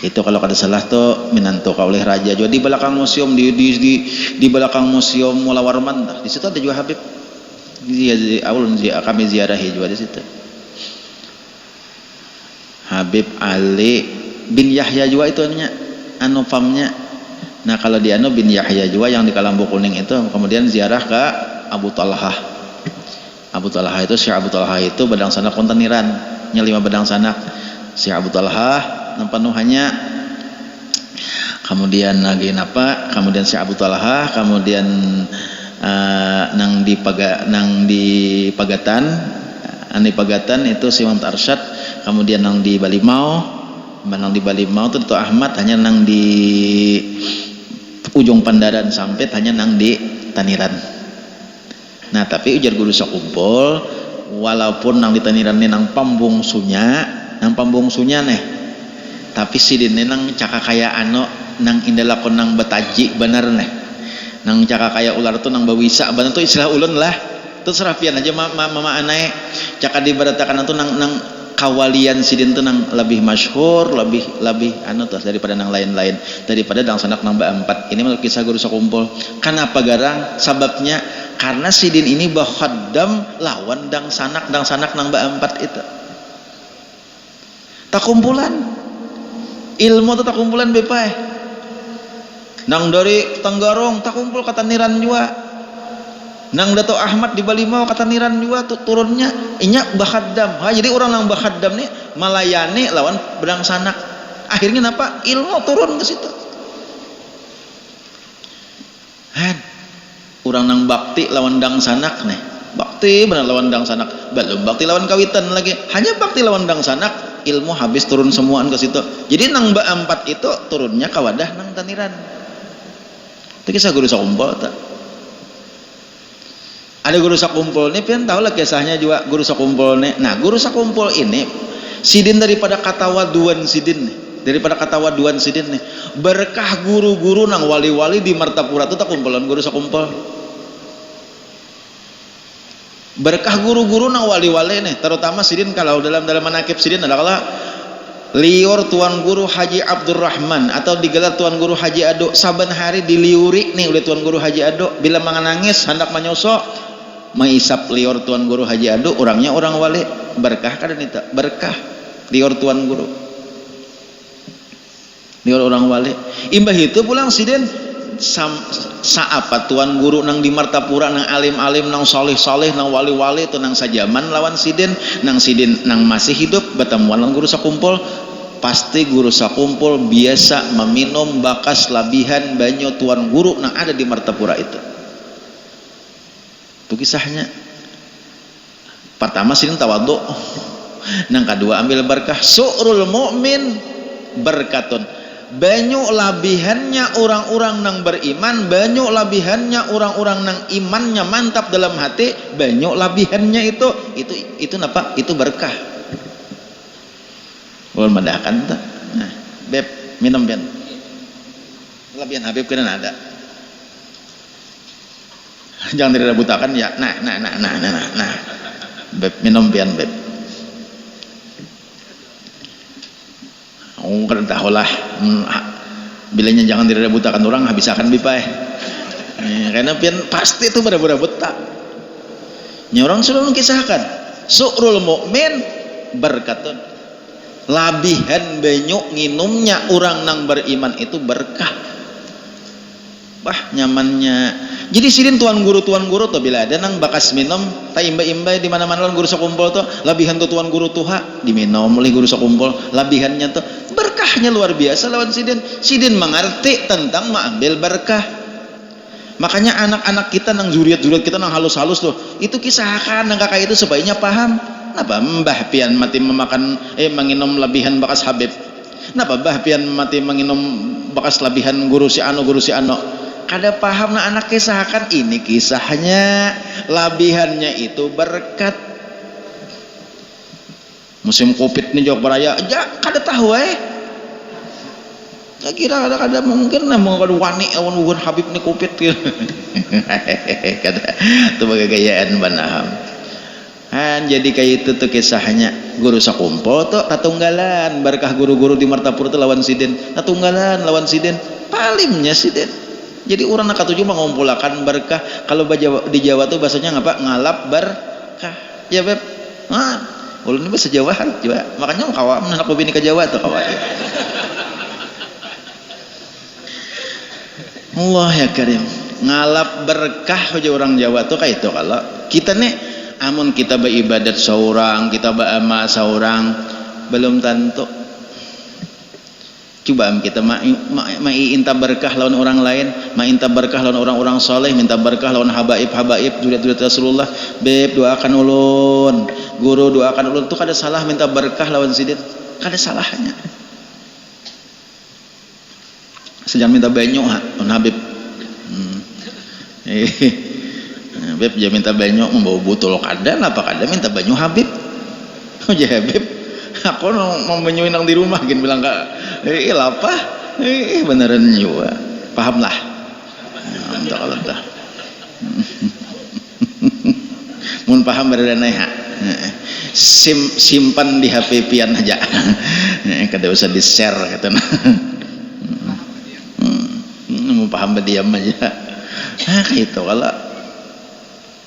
Itu kalau kada salah tuh minantu oleh raja juga di belakang museum di belakang museum Mula Warman tah. Di situ ada juga Habib. Kami ziarahi juga di situ. Habib Ali bin Yahya juga itu anu famnya. Nah kalau di anu bin Yahya juga yang di Kelambu Kuning itu, kemudian ziarah ke Abu Talhah. Abu Talhah itu Syekh Abu Talhah itu badang sanak konteniran nya 5 badang sanak. Syekh Abu Talhah penuhannya Kemudian lagi napa, kemudian si Abu Talha, kemudian nang di Pagatan itu si Imam Arsyad, kemudian nang di Balimau itu Ahmad hanya nang di ujung Pandaran sampai hanya nang di Taniran. Nah tapi ujar guru sakumpul walaupun nang di Taniran ini nang pambungsunya nih, tapi sidin nang caka kaya nang indalakon nang betaji bener nih, nang caka kaya ular tuh nang bawisa bener tuh istilah ulun lah, terus rapian aja mama aneh caka diberitakan tuh nang kawalian sidin tuh nang lebih masyhur, lebih tuh daripada nang lain-lain, daripada dang sanak nang ba-4. Ini menurut kisah guru sakumpul. Kenapa garang? Sababnya karena sidin ini bahaddam lawan dang sanak nang ba-4 itu. Tak kumpulan ilmu tuh tak kumpulan bepae. Nang dari Tenggarong tak kumpul kata Niran juga. Nang Dato Ahmad di Balimau kata Niran juga tuh turunnya inya bahaddam. Jadi orang nang bahaddam nih malayani lawan bedang sanak. Akhirnya napa? Ilmu turun ke situ. Orang nang bakti lawan dang sanak nih. Bakti benar lawan dang sanak. Belum bakti lawan kawitan lagi. Hanya bakti lawan dang sanak, ilmu habis turun semuaan ke situ. Jadi nang ba-4 itu turunnya kawadah nang Taniran. Itu kisah guru sakumpul tak? Ada guru sakumpul ini pian tahu lah kisahnya juga guru sakumpul nih. Nah guru sakumpul ini sidin daripada kata waduan sidin nih, berkah guru-guru nang wali-wali di Martapura itu tak kumpulan guru sakumpul. Berkah guru-guru nang wali-wali nih, terutama sidin kalau dalam manakib sidin adalah liur Tuan Guru Haji Abdurrahman atau digelar Tuan Guru Haji Ado, saban hari diliuri nih oleh Tuan Guru Haji Ado, bila menangis hendak menyosok mengisap liur Tuan Guru Haji Ado, orangnya orang wali. Berkah kan itu, berkah liur Tuan Guru, liur orang wali. Imbah itu pulang sidin saapa Tuan Guru nang di Martapura nang alim-alim nang soleh-soleh nang wali-wali itu nang sajaman lawan sidin nang masih hidup bertemuan lawan guru sakumpul, pasti guru sakumpul biasa meminum bakas labihan banyu Tuan Guru nang ada di Martapura itu kisahnya. Pertama sidin tawadhu, nang kedua ambil berkah. Su'rul mu'min berkatun, banyu labihannya orang-orang nang beriman, banyu labihannya orang-orang nang imannya mantap dalam hati, banyu labihannya itu napa? Itu berkah. Ulun medahkan tak? Nah, beb minum pian. Labihan Habib kena ada. Jangan direbutakan ya. Nah. Beb minum pian beb. Kan tahulah bilanya jangan direbutakan orang habisakan bipai. Karena pian pasti itu berebut tak. Orang sudah mengisahkan su'rul mu'min berkatun, labihan banyu nginumnya orang nang beriman itu berkah. Wah nyamannya. Jadi sidin tuan guru tuh bila ada nang bakas minum tak imbai di mana-mana guru sakumpul tuh labihan tuh tuan guru tuha diminum oleh guru sakumpul, labihannya tuh berkahnya luar biasa lawan sidin mengerti tentang mengambil berkah. Makanya anak-anak kita nang zuriat kita nang halus-halus tuh itu kisahkan nang kakak itu supaya paham. Napa mbah pian mati menginum labihan bakas Habib, napa mbah pian mati menginum bakas labihan guru si ano. Kada paham na anak kisahkan ini kisahnya, labihannya itu berkat. Musim Covid nih jauh beraya aja kada tahu saya kira kada mungkin lah mau kada wani awan bukan Habib nih Covid kada itu bagai gayaan banaham. Jadi kayak itu tuh kisahnya guru sakumpul tuh tatunggalan berkah guru-guru di Martapura tuh lawan sidin, tatunggalan lawan sidin palimnya sidin. Jadi orang nak katuju mengumpulkan berkah. Kalau di Jawa tuh bahasanya ngapa? Ngalap berkah. Ya beb. Ulun ini bahasa Jawa juga. Makanya kawan anak bini ke Jawa tuh kawan. Allah ya Karim. Ngalap berkah aja orang Jawa tuh kayak itu. Kalau kita nih amun kita beribadat seorang, kita beramal seorang, belum tentu. Coba kita inta berkah lawan orang lain, inta berkah lawan orang-orang soleh, minta berkah lawan habaib zuriat Rasulullah. Beb doakan ulun, guru doakan ulun, tuh kada salah minta berkah lawan sidin, kada salahnya. Sejam minta banyu lawan habib. Beb jangan minta banyu membawa botol kada, apa kada minta banyu habib. Oh ya habib, aku mau banyuin nang di rumah, gin bilang kak, apa? Beneran juga, paham lah. Entah kalau entah. Mun paham berada naik, simpan di HP pian aja, kada usah di share kata. Mau paham berdiam aja. Kayak itu kalau.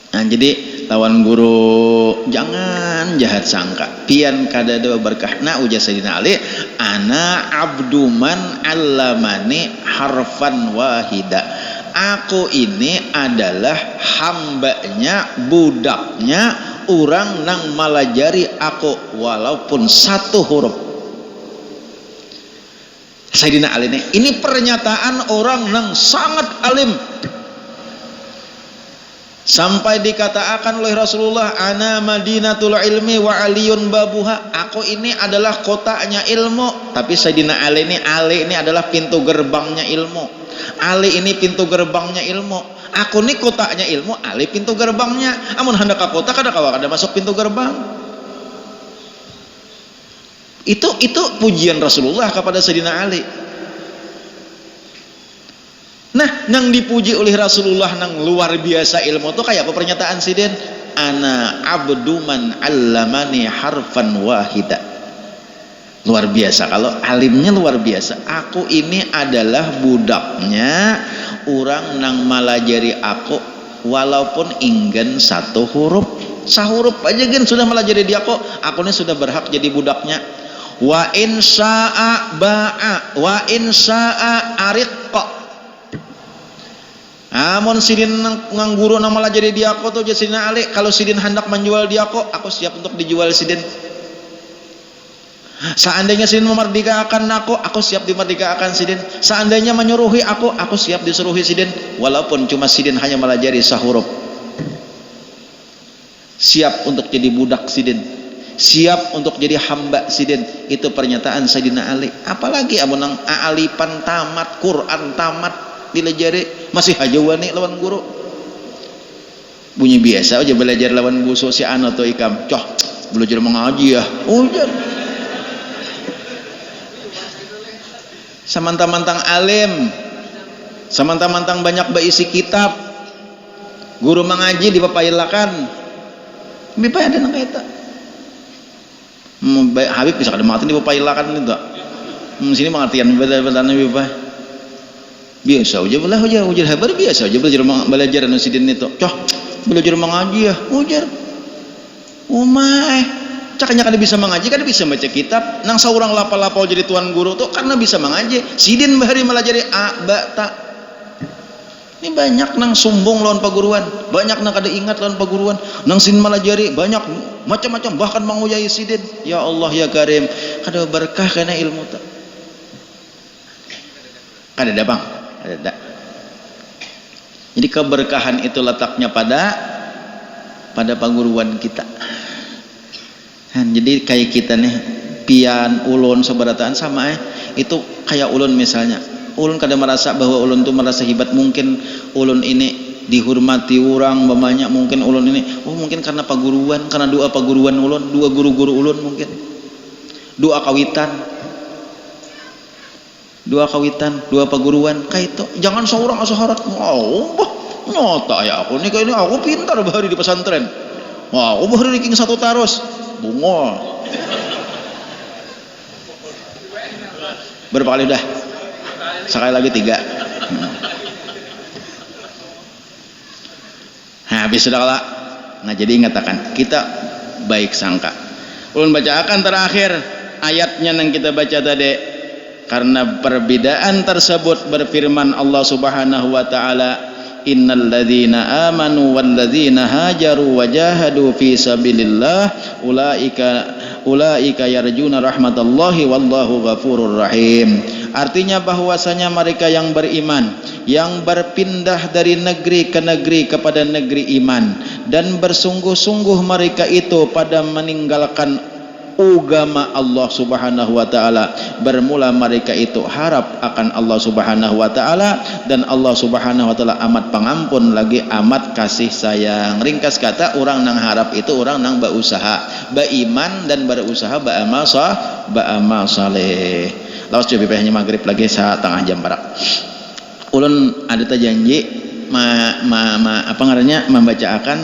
Nah, jadi lawan guru jangan jahat sangka, pian kada ada berkah. Nah ujar Sayyidina Ali, ana abduman allamani harfan wahida, aku ini adalah hambanya, budaknya orang nang malajari aku walaupun satu huruf. Sayyidina Ali ini pernyataan orang nang sangat alim. Sampai dikatakan oleh Rasulullah, ana madinatul ilmi wa aliyun babuha, aku ini adalah kotanya ilmu. Tapi Sayyidina Ali ini adalah pintu gerbangnya ilmu. Ali ini pintu gerbangnya ilmu. Aku ini kotanya ilmu, Ali pintu gerbangnya. Amun hendak ke kota kada masuk pintu gerbang. Itu pujian Rasulullah kepada Sayyidina Ali. Nah, nang dipuji oleh Rasulullah nang luar biasa ilmu tuh kayak apa pernyataan sidin? Ana abduman allamani harfan wahida. Luar biasa, kalau alimnya luar biasa. Aku ini adalah budaknya orang nang malajari aku walaupun ingin satu huruf. Sahuruf aja gen sudah malajari dia aku ini sudah berhak jadi budaknya. Wa in syaa ba'a wa in syaa ariqa. Amun sidin ngangguru nama lah jadi dia aku tuh jadi Sayyidina Ali, kalau sidin hendak menjual dia aku siap untuk dijual sidin. Seandainya sidin memerdekakan aku siap dimerdekakan sidin. Seandainya menyuruhi aku siap disuruhi sidin, walaupun cuma sidin hanya melajari sahuruf. Siap untuk jadi budak sidin, siap untuk jadi hamba sidin. Itu pernyataan Sayyidina Ali. Apalagi amun nang alipan tamat, Quran tamat dilajari masih aja wani lawan guru bunyi biasa aja belajar lawan buso si ano atau ikam belajar mengaji ya ujar samantang-mantang alim samantang-mantang banyak berisi kitab guru mengaji dipapailakan bipay ada nang kaita Habib bisa kada mati dipapailakan itu sini pengertian beda-bedanya bipay biasa aja ujar habar biasa aja belajar anu sidin itu belajar mengaji ya ujar cakanya kada bisa mengaji, kada bisa baca kitab nang saurang lapal-lapal jadi tuan guru tuh karena bisa mengaji. Sidin bahari melajari ta ini banyak nang sumbung lawan paguruan, banyak nang kada ingat lawan paguruan, nang sidin melajari banyak macam-macam bahkan manguyai sidin. Ya Allah ya Karim, kada berkah kana ilmu ta kada ada bang. Ada. Jadi keberkahan itu letaknya pada paguruan kita. Jadi kayak kita nih pian ulun seberataan sama itu kayak ulun misalnya. Ulun kada merasa bahwa ulun tuh merasa hebat, mungkin ulun ini dihormati orang banyak, mungkin ulun ini mungkin karena paguruan, karena doa paguruan ulun, dua guru-guru ulun mungkin. Doa kawitan, dua paguruan kayak itu. Jangan seorang asaharat nyata ya aku nih kayak ini aku pintar bahari di pesantren. Aku bahari di king satu tarus bunga berapa kali udah sekali lagi 3 habis sudah kalah. Nah jadi ingatakan kita baik sangka. Ulun bacakan terakhir ayatnya yang kita baca tadi. Karena perbedaan tersebut berfirman Allah Subhanahu wa taala, innal ladzina amanu wal ladzina hajaru wajahadu fi sabilillah ulaika yarjuna rahmatallahi wallahu ghafurur rahim. Artinya bahwasanya mereka yang beriman, yang berpindah dari negeri ke negeri kepada negeri iman, dan bersungguh-sungguh mereka itu pada meninggalkan agama Allah Subhanahu wa taala. Bermula mereka itu harap akan Allah Subhanahu wa taala, dan Allah Subhanahu wa taala amat pengampun lagi amat kasih sayang. Ringkas kata, orang nang harap itu orang nang berusaha, beriman dan berusaha beramal saleh. Lawas coba hanya maghrib lagi setengah jam barak. Ulun ada janji apa ngarannya membacakan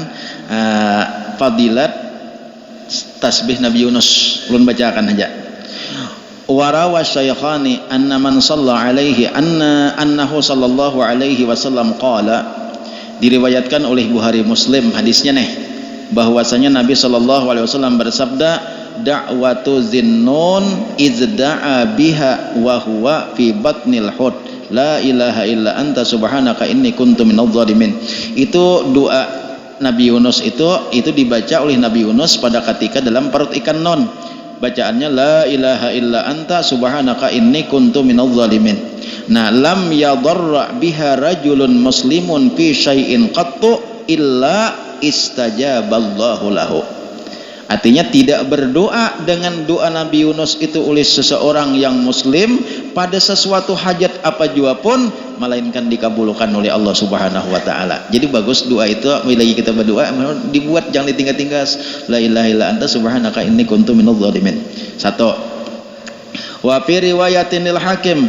fadilat tasbih Nabi Yunus. Ulun bacakan aja. Warawa syaikhani anna man shalla alaihi annahu sallallahu alaihi wasallam qala, diriwayatkan oleh Bukhari Muslim hadisnya nih, bahwasanya Nabi sallallahu alaihi wasallam bersabda, da'watu zinnun izda'a biha wa huwa fi batnil hud la ilaha illa anta subhanaka inni kuntu minadh dhalimin. Itu doa Nabi Yunus itu dibaca oleh Nabi Yunus pada ketika dalam perut ikan non. Bacaannya la ilaha illa anta subhanaka inni kuntu minadh dhalimin. Nah, lam yadarra biha rajulun muslimun fi syai'in qattu illa istajaballahu lahu. Artinya tidak berdoa dengan doa Nabi Yunus itu oleh seseorang yang muslim pada sesuatu hajat apa jua pun, melainkan dikabulkan oleh Allah Subhanahu wa taala. Jadi bagus doa itu bila kita berdoa dibuat, jangan ditinggal-tinggal. La ilaha illa anta subhanaka inni kuntu minadh dhalimin. Satu. Wa fi riwayatinil Hakim,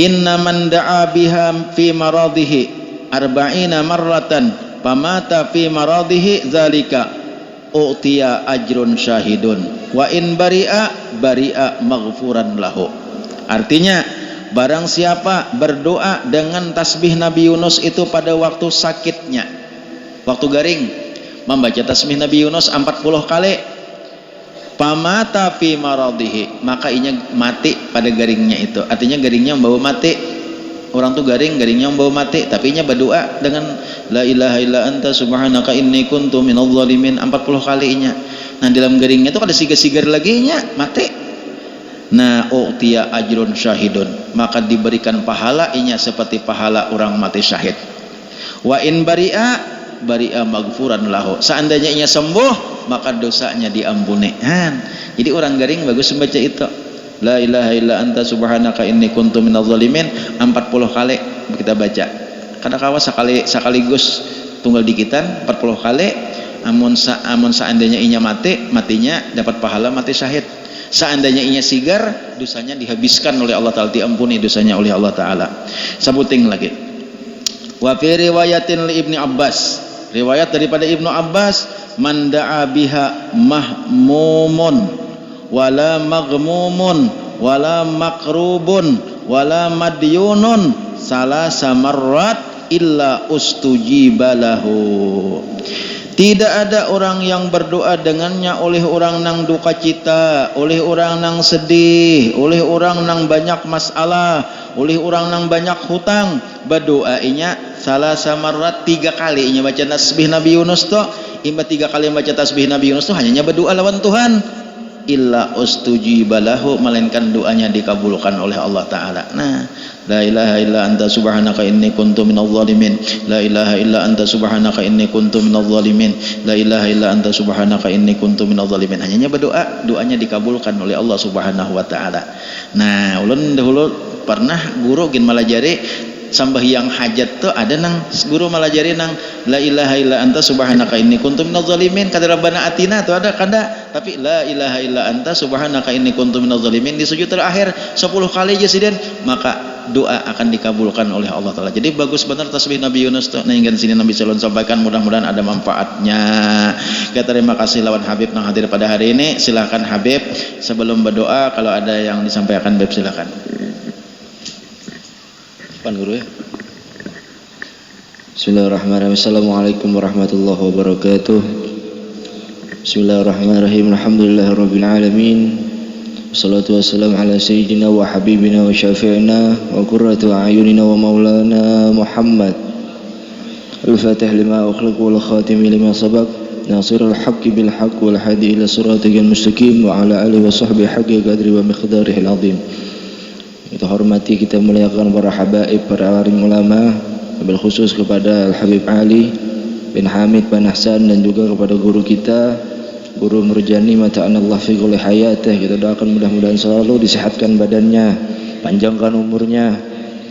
inna man da'a biha fi maradhihi arba'ina marratan famata fi maradhihi zalika u'tiya ajrun syahidun wa in bari'a maghfuran lahu. Artinya, barang siapa berdoa dengan tasbih Nabi Yunus itu pada waktu sakitnya, waktu garing, membaca tasbih Nabi Yunus 40 kali, pamata fi maradihi, maka inya mati pada garingnya itu. Artinya garingnya membawa mati. Orang tuh garingnya membawa mati, tapi inya berdoa dengan la ilaha illa anta subhanaka inni kuntu minadh dhalimin 40 kalinya. Nah, dalam garingnya itu ada sigar-sigar lagi nya mati. Nah, u'tiya ajrun syahidun, maka diberikan pahala inya seperti pahala orang mati syahid. Wa in bari'a maghfuran lahu, seandainya inya sembuh maka dosanya diampuni. Jadi orang garing bagus membaca itu. La ilaha illa anta subhanaka inni kuntu minadh dhalimin 40 kali kita baca. Kada kawa sekaligus tunggal dikitan 40 kali. Amun seandainya inya matinya dapat pahala mati syahid. Seandainya inya sigar, dosanya dihabiskan oleh Allah Ta'ala, diampuni dosanya oleh Allah Ta'ala. Sebuting lagi. Wa fi riwayatin li Ibni Abbas, riwayat daripada Ibnu Abbas, man da'a biha mahmumun wala maghmumun wala makrubun wala madyunun salasa marrat illa ustujiba lahu. Tidak ada orang yang berdoa dengannya oleh orang nang duka cita, oleh orang nang sedih, oleh orang nang banyak masalah, oleh orang nang banyak hutang. Berdoainya salasa marrat 3 kali inya baca tasbih Nabi Yunus tuh. Imba 3 kali baca tasbih Nabi Yunus tuh hanya berdoa lawan Tuhan. Illa ustujiba lahu, melainkan doanya dikabulkan oleh Allah Ta'ala. Nah, la ilaha illa anta subhanaka inni kuntu minadh dhalimin, la ilaha illa anta subhanaka inni kuntu minadh dhalimin, la ilaha illa anta subhanaka inni kuntu minadh dhalimin. Hanya berdoa, doanya dikabulkan oleh Allah Subhanahu wa taala. Nah, ulun dahulu pernah guru gin malajari sambahyang hajat tuh ada nang guru malajari nang la ilaha illa anta subhanaka inni kuntu minadh dhalimin, kata rabbana atina tuh ada kada, tapi la ilaha illa anta subhanaka inni kuntu minadh dhalimin di sujud terakhir 10 kali aja siden, maka doa akan dikabulkan oleh Allah Ta'ala. Jadi bagus benar tasbih Nabi Yunus tuh. Nah, hingga sini Nabi Sallallahu sampaikan, mudah-mudahan ada manfaatnya. Kita terima kasih lawan Habib yang hadir pada hari ini. Silakan Habib, sebelum berdoa kalau ada yang disampaikan Habib silakan. Pan guru ya. Bismillahirrahmanirrahim. Assalamualaikum warahmatullahi wabarakatuh. Bismillahirrahmanirrahim. Alhamdulillahirabbil alamin. Wassalatu wassalamu ala sayyidina wa habibina wa syafi'ina wa qurratu a'yunina wa maulana Muhammad. Al-Fatih lima ukhliq wal khatim lima sabaq. Nasirul haqqi bil haqq wal hadi ila siratikal mustaqim wa ala alihi wa sahbihi haqqi qadri wa miqdarihil azim. Kita hormati, kita muliakan para habaib, para alim ulama, wabil khusus kepada Al-Habib Ali bin Hamid bin Ahsan, dan juga kepada guru kita, Guru Murjani, mata'anallah fi kulli hayatih. Kita doakan mudah-mudahan selalu disehatkan badannya, panjangkan umurnya,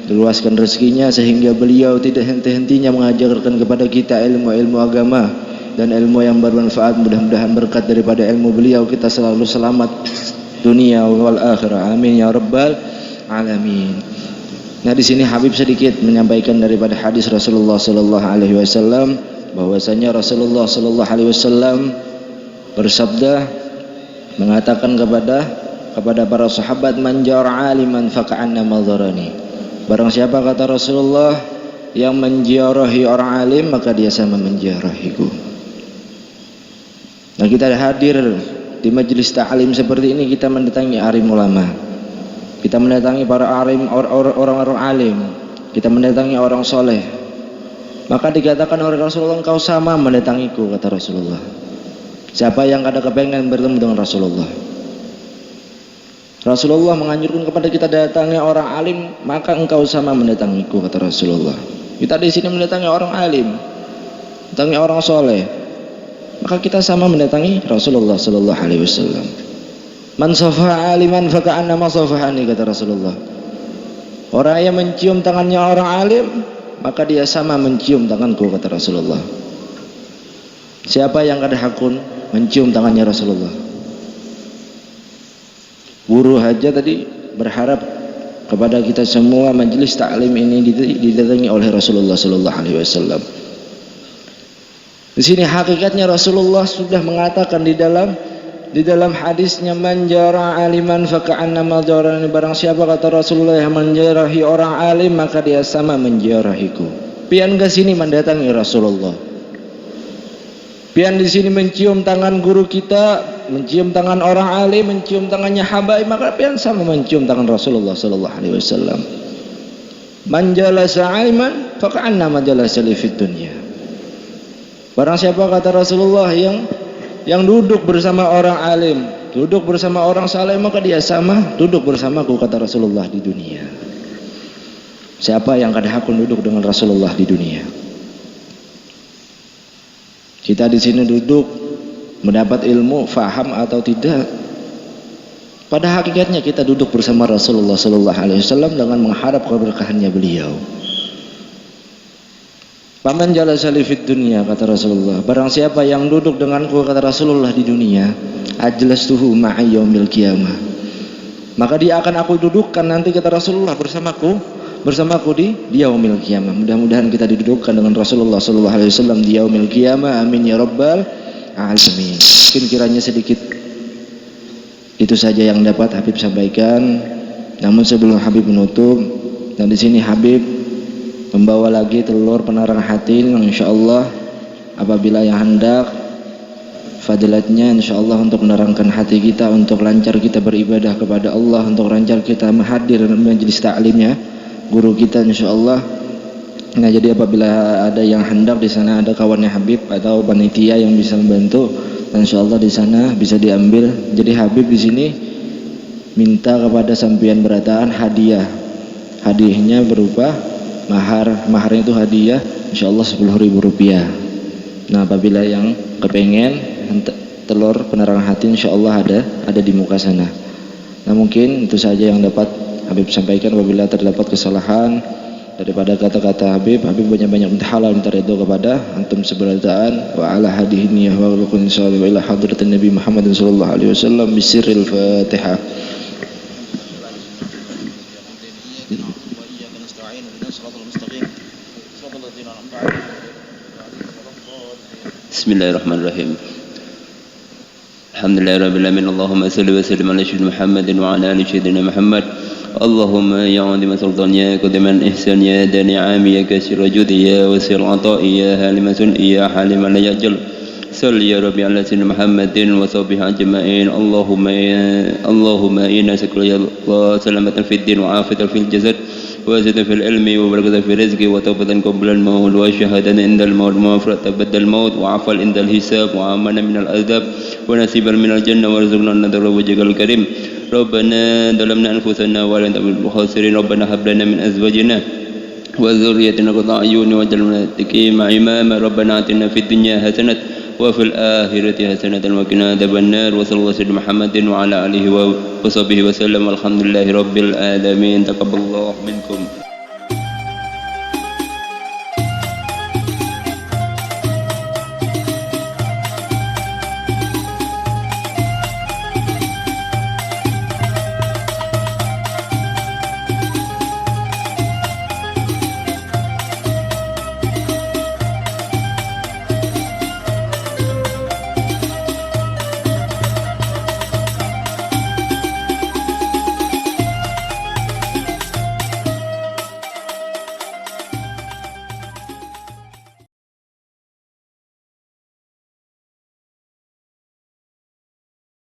luaskan rezekinya, sehingga beliau tidak henti-hentinya mengajarkan kepada kita ilmu-ilmu agama dan ilmu yang bermanfaat. Mudah-mudahan berkat daripada ilmu beliau kita selalu selamat dunia wal akhirah. Amin ya rabbal alamin. Nah, di sini Habib sedikit menyampaikan daripada hadis Rasulullah sallallahu alaihi wasallam, bahwasanya Rasulullah sallallahu alaihi wasallam bersabda, mengatakan kepada para sahabat, man jara aliman faka'anna madharani. Barang siapa, kata Rasulullah, yang menziarahi orang alim, maka dia sama menziarahiku. Nah, kita hadir di majelis ta'lim seperti ini, kita mendatangi alim ulama, kita mendatangi para alim, orang-orang alim, kita mendatangi orang soleh. Maka dikatakan oleh Rasulullah, engkau sama mendatangiku, kata Rasulullah. Siapa yang ada kepengen bertemu dengan Rasulullah? Rasulullah menganjurkan kepada kita datangi orang alim, maka engkau sama mendatangiku, kata Rasulullah. Kita di sini mendatangi orang alim, mendatangi orang soleh, maka kita sama mendatangi Rasulullah sallallahu alaihi wasallam. Man safaha aliman faka'annama safahani, kata Rasulullah. Orang yang mencium tangannya orang alim, maka dia sama mencium tanganku, kata Rasulullah. Siapa yang kada hakun mencium tangannya Rasulullah? Guru aja tadi berharap kepada kita semua majelis taklim ini didatangi oleh Rasulullah sallallahu alaihi wasallam. Di sini hakikatnya Rasulullah sudah mengatakan di dalam hadisnya, man jara aliman faka'annama jarani. Barang siapa, kata Rasulullah, yang menjarahi orang alim, maka dia sama menjarahiku. Pian ke sini mendatangi Rasulullah, pian di sini mencium tangan guru kita, mencium tangan orang alim, mencium tangannya habaib, maka pian sama mencium tangan Rasulullah sallallahu alaihi wasallam. Man jalasa aliman faka'annama jalasa li fid dunya. Barang siapa, kata Rasulullah, yang duduk bersama orang alim, duduk bersama orang saleh, maka dia sama duduk bersamaku, kata Rasulullah, di dunia. Siapa yang kada hakun duduk dengan Rasulullah di dunia? Kita di sini duduk mendapat ilmu, faham atau tidak, pada hakikatnya kita duduk bersama Rasulullah sallallahu alaihi wasallam dengan mengharap keberkahannya beliau. Paman jalasa li fid dunya, kata Rasulullah. Barang siapa yang duduk denganku, kata Rasulullah, di dunia, ajlastuhu ma'i yaumil qiyamah, maka dia akan aku dudukkan nanti, kata Rasulullah, bersamaku di yaumil qiyamah. Mudah-mudahan kita didudukkan dengan Rasulullah sallallahu alaihi wasallam di yaumil qiyamah. Amin ya rabbal alamin. Mungkin kiranya sedikit itu saja yang dapat Habib sampaikan. Namun sebelum Habib menutup, dan di sini Habib membawa lagi telur penerang hati, insyaallah apabila yang hendak fadilatnya insyaallah untuk menerangkan hati kita, untuk lancar kita beribadah kepada Allah, untuk lancar kita menghadir majelis taklimnya guru kita insyaallah. Nah, jadi apabila ada yang hendak, di sana ada kawannya Habib atau panitia yang bisa membantu, insyaallah di sana bisa diambil. Jadi Habib di sini minta kepada sampean berataan hadiah. Hadiahnya berupa maharnya itu hadiah insyaallah Rp10.000. Nah, apabila yang kepengen telur penerang hati, insyaallah ada di muka sana. Nah, mungkin itu saja yang dapat Habib sampaikan. Apabila terdapat kesalahan daripada kata-kata Habib banyak-banyak minta halal, minta ridho kepada antum seberataan. Wa ala hadihi wa kullu sallallahu ila hadratin Nabi Muhammad sallallahu alaihi wasallam bisirril Fatihah. Bismillahirrahmanirrahim. Alhamdulillahirabbil alamin. Allahumma shalli wa sallim ala sayyidina Muhammadin wa ala ali sayyidina Muhammad. Allahumma ya 'azima sultan ya qadiman ihsan ya dani 'ami ya kasir judi ya wasir 'ata'i ya halimatun ya haliman la yajal. Salli ya rabbi ala sayyidina Muhammadin wa sahbihi ajma'in. Allahumma inna nas'aluka ya Allah salamatan fid din wa afiyatan fil jasad وزيادة في العلم وبركة في الرزق وتوبة قبل الموت وشهادة عند الموت ومغفرة بعد الموت وعفوا عند الحساب وأمانا من العذاب ونصيبا من الجنة وارزقنا النذر وجهك الكريم. ربنا ظلمنا أنفسنا ولا نكن خاسرين. ربنا هب لنا من أزواجنا وذريتنا قرة أعين واجعلنا للمتقين إماما. ربنا آتنا في الدنيا حسنة وفي الآخرة حسنة وقنا عذاب النار. وصلى الله على محمد وعلى آله وصحبه وسلم. الحمد لله رب العالمين. تقبل الله منكم.